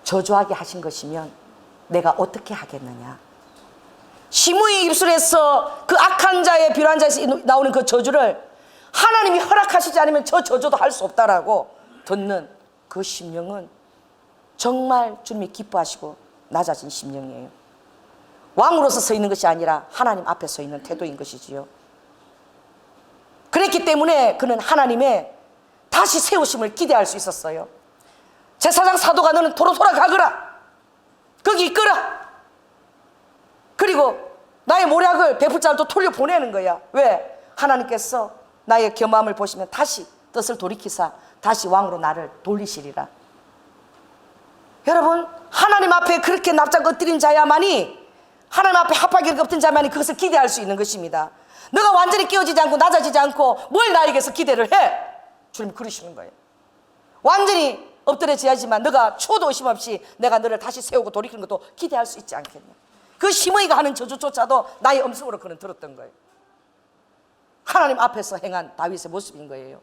저주하게 하신 것이면 내가 어떻게 하겠느냐? 시므이 입술에서 그 악한 자의 비료한 자에서 나오는 그 저주를 하나님이 허락하시지 않으면 저 저주도 할 수 없다라고 듣는 그 심령은 정말 주님이 기뻐하시고 낮아진 심령이에요. 왕으로서 서 있는 것이 아니라 하나님 앞에 서 있는 태도인 것이지요. 그랬기 때문에 그는 하나님의 다시 세우심을 기대할 수 있었어요. 제사장 사도가 너는 도로 돌아가거라. 거기 있거라. 그리고 나의 모략을 베풀 자를 또 돌려보내는 거야. 왜? 하나님께서 나의 겸함을 보시면 다시 뜻을 돌이키사 다시 왕으로 나를 돌리시리라. 여러분, 하나님 앞에 그렇게 납작 엎드린 자야만이, 하나님 앞에 합하기가 없던 자만이 그것을 기대할 수 있는 것입니다. 너가 완전히 깨어지지 않고 낮아지지 않고 뭘 나에게서 기대를 해? 주님 그러시는 거예요. 완전히 엎드려져야지만 너가 초도 의심 없이 내가 너를 다시 세우고 돌이키는 것도 기대할 수 있지 않겠냐. 그 시므이가 하는 저주조차도 나의 음성으로 그는 들었던 거예요. 하나님 앞에서 행한 다윗의 모습인 거예요.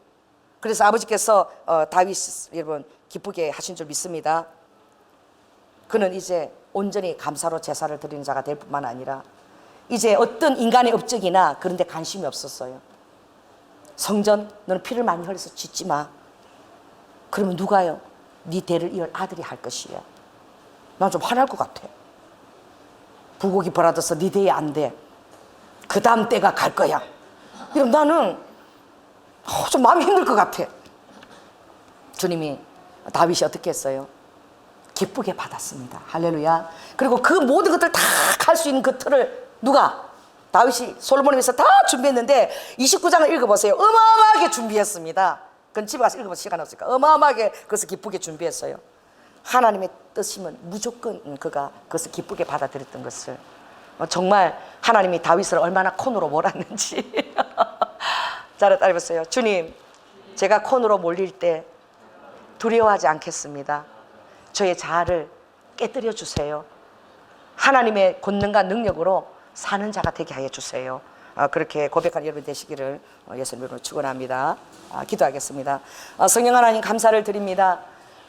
그래서 아버지께서 다윗 여러분 기쁘게 하신 줄 믿습니다. 그는 이제 온전히 감사로 제사를 드리는 자가 될 뿐만 아니라 이제 어떤 인간의 업적이나 그런 데 관심이 없었어요. 성전 너는 피를 많이 흘려서 짓지 마. 그러면 누가요? 네 대를 이을 아들이 할 것이야. 난 좀 화날 것 같아. 불고기 벌어져서 네 대에 안 돼. 그 다음 때가 갈 거야. 이러면 나는 좀 마음이 힘들 것 같아. 주님이 다윗이 어떻게 했어요? 기쁘게 받았습니다. 할렐루야. 그리고 그 모든 것들 다 할 수 있는 그 틀을 누가? 다윗이 솔로몬을 위해서 다 준비했는데 29장을 읽어보세요. 어마어마하게 준비했습니다. 그건 집에 가서 읽어볼 시간 없으니까 어마어마하게 그것을 기쁘게 준비했어요. 하나님의 뜻이면 무조건 그가 그것을 기쁘게 받아들였던 것을. 정말 하나님이 다윗을 얼마나 콘으로 몰았는지. 자, 따라해보세요. 주님, 제가 콘으로 몰릴 때 두려워하지 않겠습니다. 저의 자아를 깨뜨려 주세요. 하나님의 권능과 능력으로 사는 자가 되게 하여 주세요. 그렇게 고백한 여러분 되시기를 예수님으로 축원합니다. 기도하겠습니다. 성령 하나님 감사를 드립니다.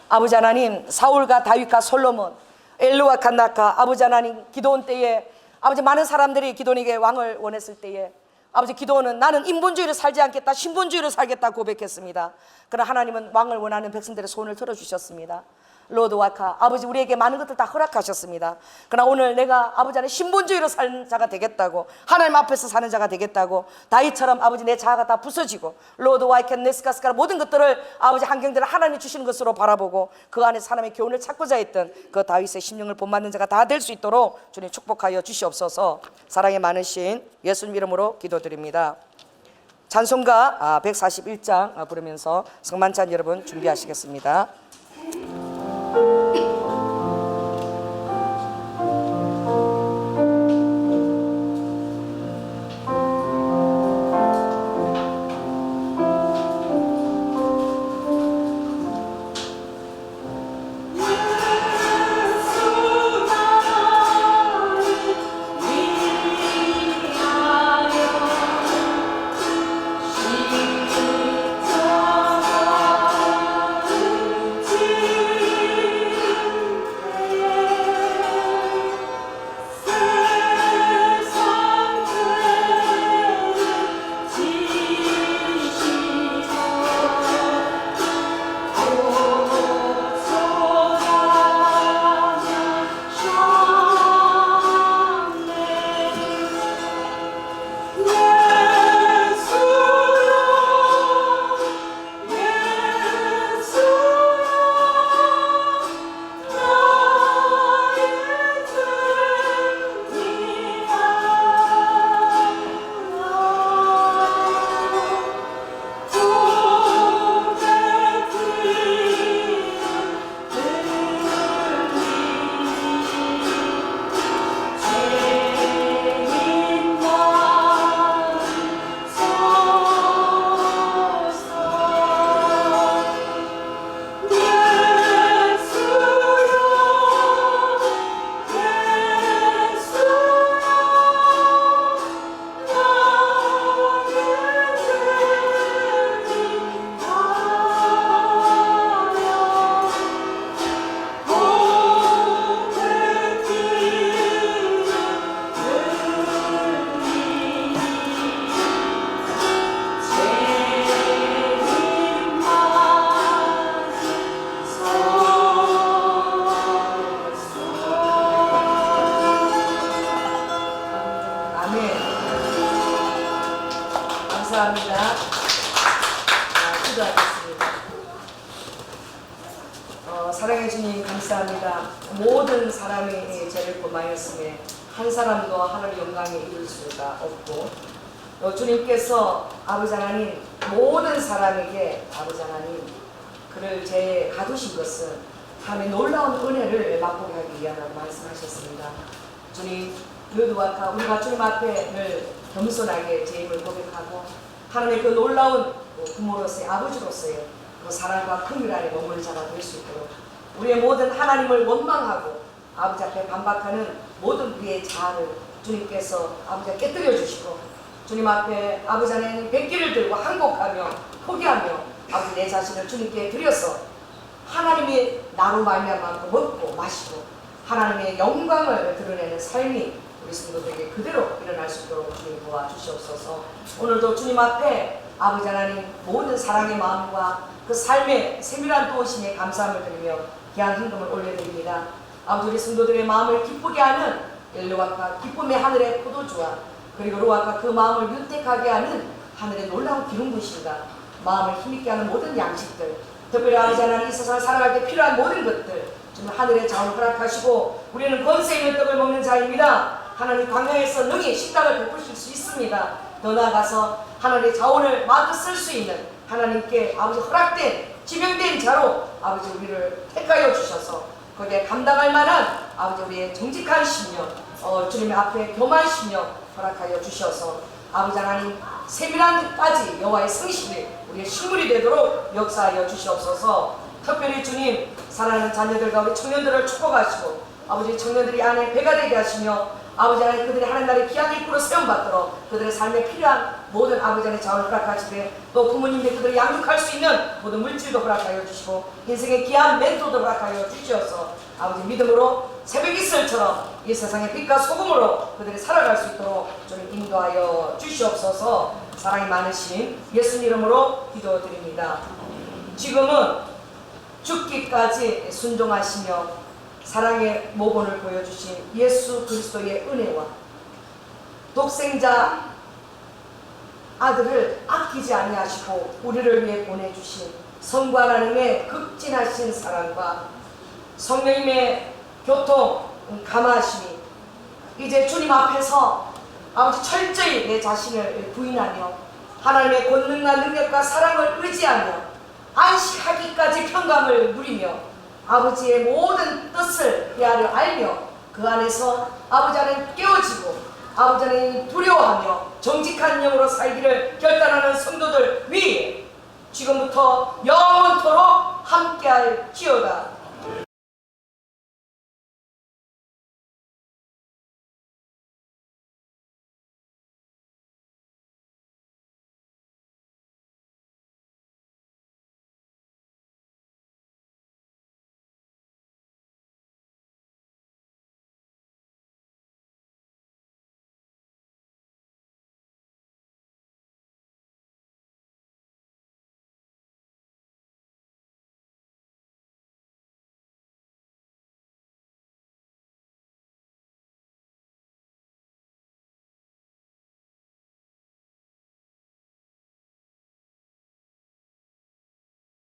아버지 하나님, 사울과 다윗과 솔로몬, 엘루와 칸나카, 아버지 하나님 기도원 때에 아버지 많은 사람들이 기도원에게 왕을 원했을 때에 아버지 기도원은 나는 인본주의를 살지 않겠다, 신본주의를 살겠다 고백했습니다. 그러나 하나님은 왕을 원하는 백성들의 소원을 들어주셨습니다. 로드 와카, 아버지 우리에게 많은 것들 다 허락하셨습니다. 그러나 오늘 내가 아버지 안에 신본주의로 사는 자가 되겠다고, 하나님 앞에서 사는 자가 되겠다고, 다윗처럼 아버지 내 자아가 다 부서지고 로드 와이켄 네스카스카 모든 것들을 아버지 환경들을 하나님이 주시는 것으로 바라보고 그 안에 사람의 교훈을 찾고자 했던 그 다윗의 심령을 본받는 자가 다 될 수 있도록 주님 축복하여 주시옵소서. 사랑이 많으신 예수님 이름으로 기도드립니다. 찬송가 141장 부르면서 성만찬 여러분 준비하시겠습니다. 감사합니다. 기도하겠습니다. 사랑해 주님 감사합니다. 모든 사람이 죄를 범하였음에 한 사람도 하나님의 영광에 이를 수가 없고 주님께서 아버지 하나님 모든 사람에게 아버지 하나님 그를 죄에 가두신 것은 하나님의 놀라운 은혜를 맛보게 하기 위함이라고 말씀하셨습니다. 주님 요두와카 우리가 주님 앞에 늘 겸손하게 죄임을 고백하고 하나님의 그 놀라운 부모로서의 아버지로서의 그 사랑과 긍휼 안에 머무는 자가 될 수 있도록 우리의 모든 하나님을 원망하고 아버지 앞에 반박하는 모든 우리의 자아를 주님께서 아버지가 깨뜨려 주시고 주님 앞에 아버지 하나님 백기를 들고 항복하며 포기하며 아버지 내 자신을 주님께 드려서 하나님이 나로 말미암아 먹고 마시고 하나님의 영광을 드러내는 삶이 우리 성도들에게 그대로 일어날 수 있도록 주님 도와주시옵소서. 오늘도 주님 앞에 아버지 하나님 모든 사랑의 마음과 그 삶의 세밀한 도우심에 감사함을 드리며 귀한 헌금을 올려드립니다. 아버지 우리 성도들의 마음을 기쁘게 하는 엘르와카 기쁨의 하늘의 포도주와 그리고 루아카 그 마음을 윤택하게 하는 하늘의 놀라운 기름 부으심과 마음을 힘있게 하는 모든 양식들 특별히 아버지 하나님 이 세상을 살아갈 때 필요한 모든 것들 정말 하늘의 자원을 허락하시고 우리는 권세 있는 떡을 먹는 자입니다. 하나님 광야에서 능히 식당을 베푸실 수 있습니다. 더 나아가서 하나님의 자원을 마음껏 쓸 수 있는 하나님께 아버지 허락된 지명된 자로 아버지 우리를 택하여 주셔서 거기에 감당할 만한 아버지 우리의 정직한 심령 주님의 앞에 교만 심령 허락하여 주셔서 아버지 하나님 세밀한 것까지 여호와의 성실이 우리의 식물이 되도록 역사하여 주시옵소서. 특별히 주님 사랑하는 자녀들과 우리 청년들을 축복하시고 아버지 청년들이 안에 배가 되게 하시며 아버지 하나님 그들이 하나님 나라의 귀한 일꾼으로 세움받도록 그들의 삶에 필요한 모든 아버지 하나님의 자원을 허락하시되 또 부모님들이 그들을 양육할 수 있는 모든 물질도 허락하여 주시고 인생의 귀한 멘토도 허락하여 주시어서 아버지 믿음으로 새벽 이슬처럼 이 세상의 빛과 소금으로 그들이 살아갈 수 있도록 좀 인도하여 주시옵소서. 사랑이 많으신 예수님 이름으로 기도드립니다. 지금은 죽기까지 순종하시며 사랑의 모본을 보여주신 예수 그리스도의 은혜와 독생자 아들을 아끼지 아니하시고 우리를 위해 보내주신 성부 하나님의 극진하신 사랑과 성령님의 교통 감화하심이 이제 주님 앞에서 아버지 철저히 내 자신을 부인하며 하나님의 권능과 능력과 사랑을 의지하며 안식하기까지 평강을 누리며 아버지의 모든 뜻을 헤아려 알며 그 안에서 아버지 안에 깨어지고 아버지 안에 두려워하며 정직한 영으로 살기를 결단하는 성도들 위에 지금부터 영원토록 함께할 지어다.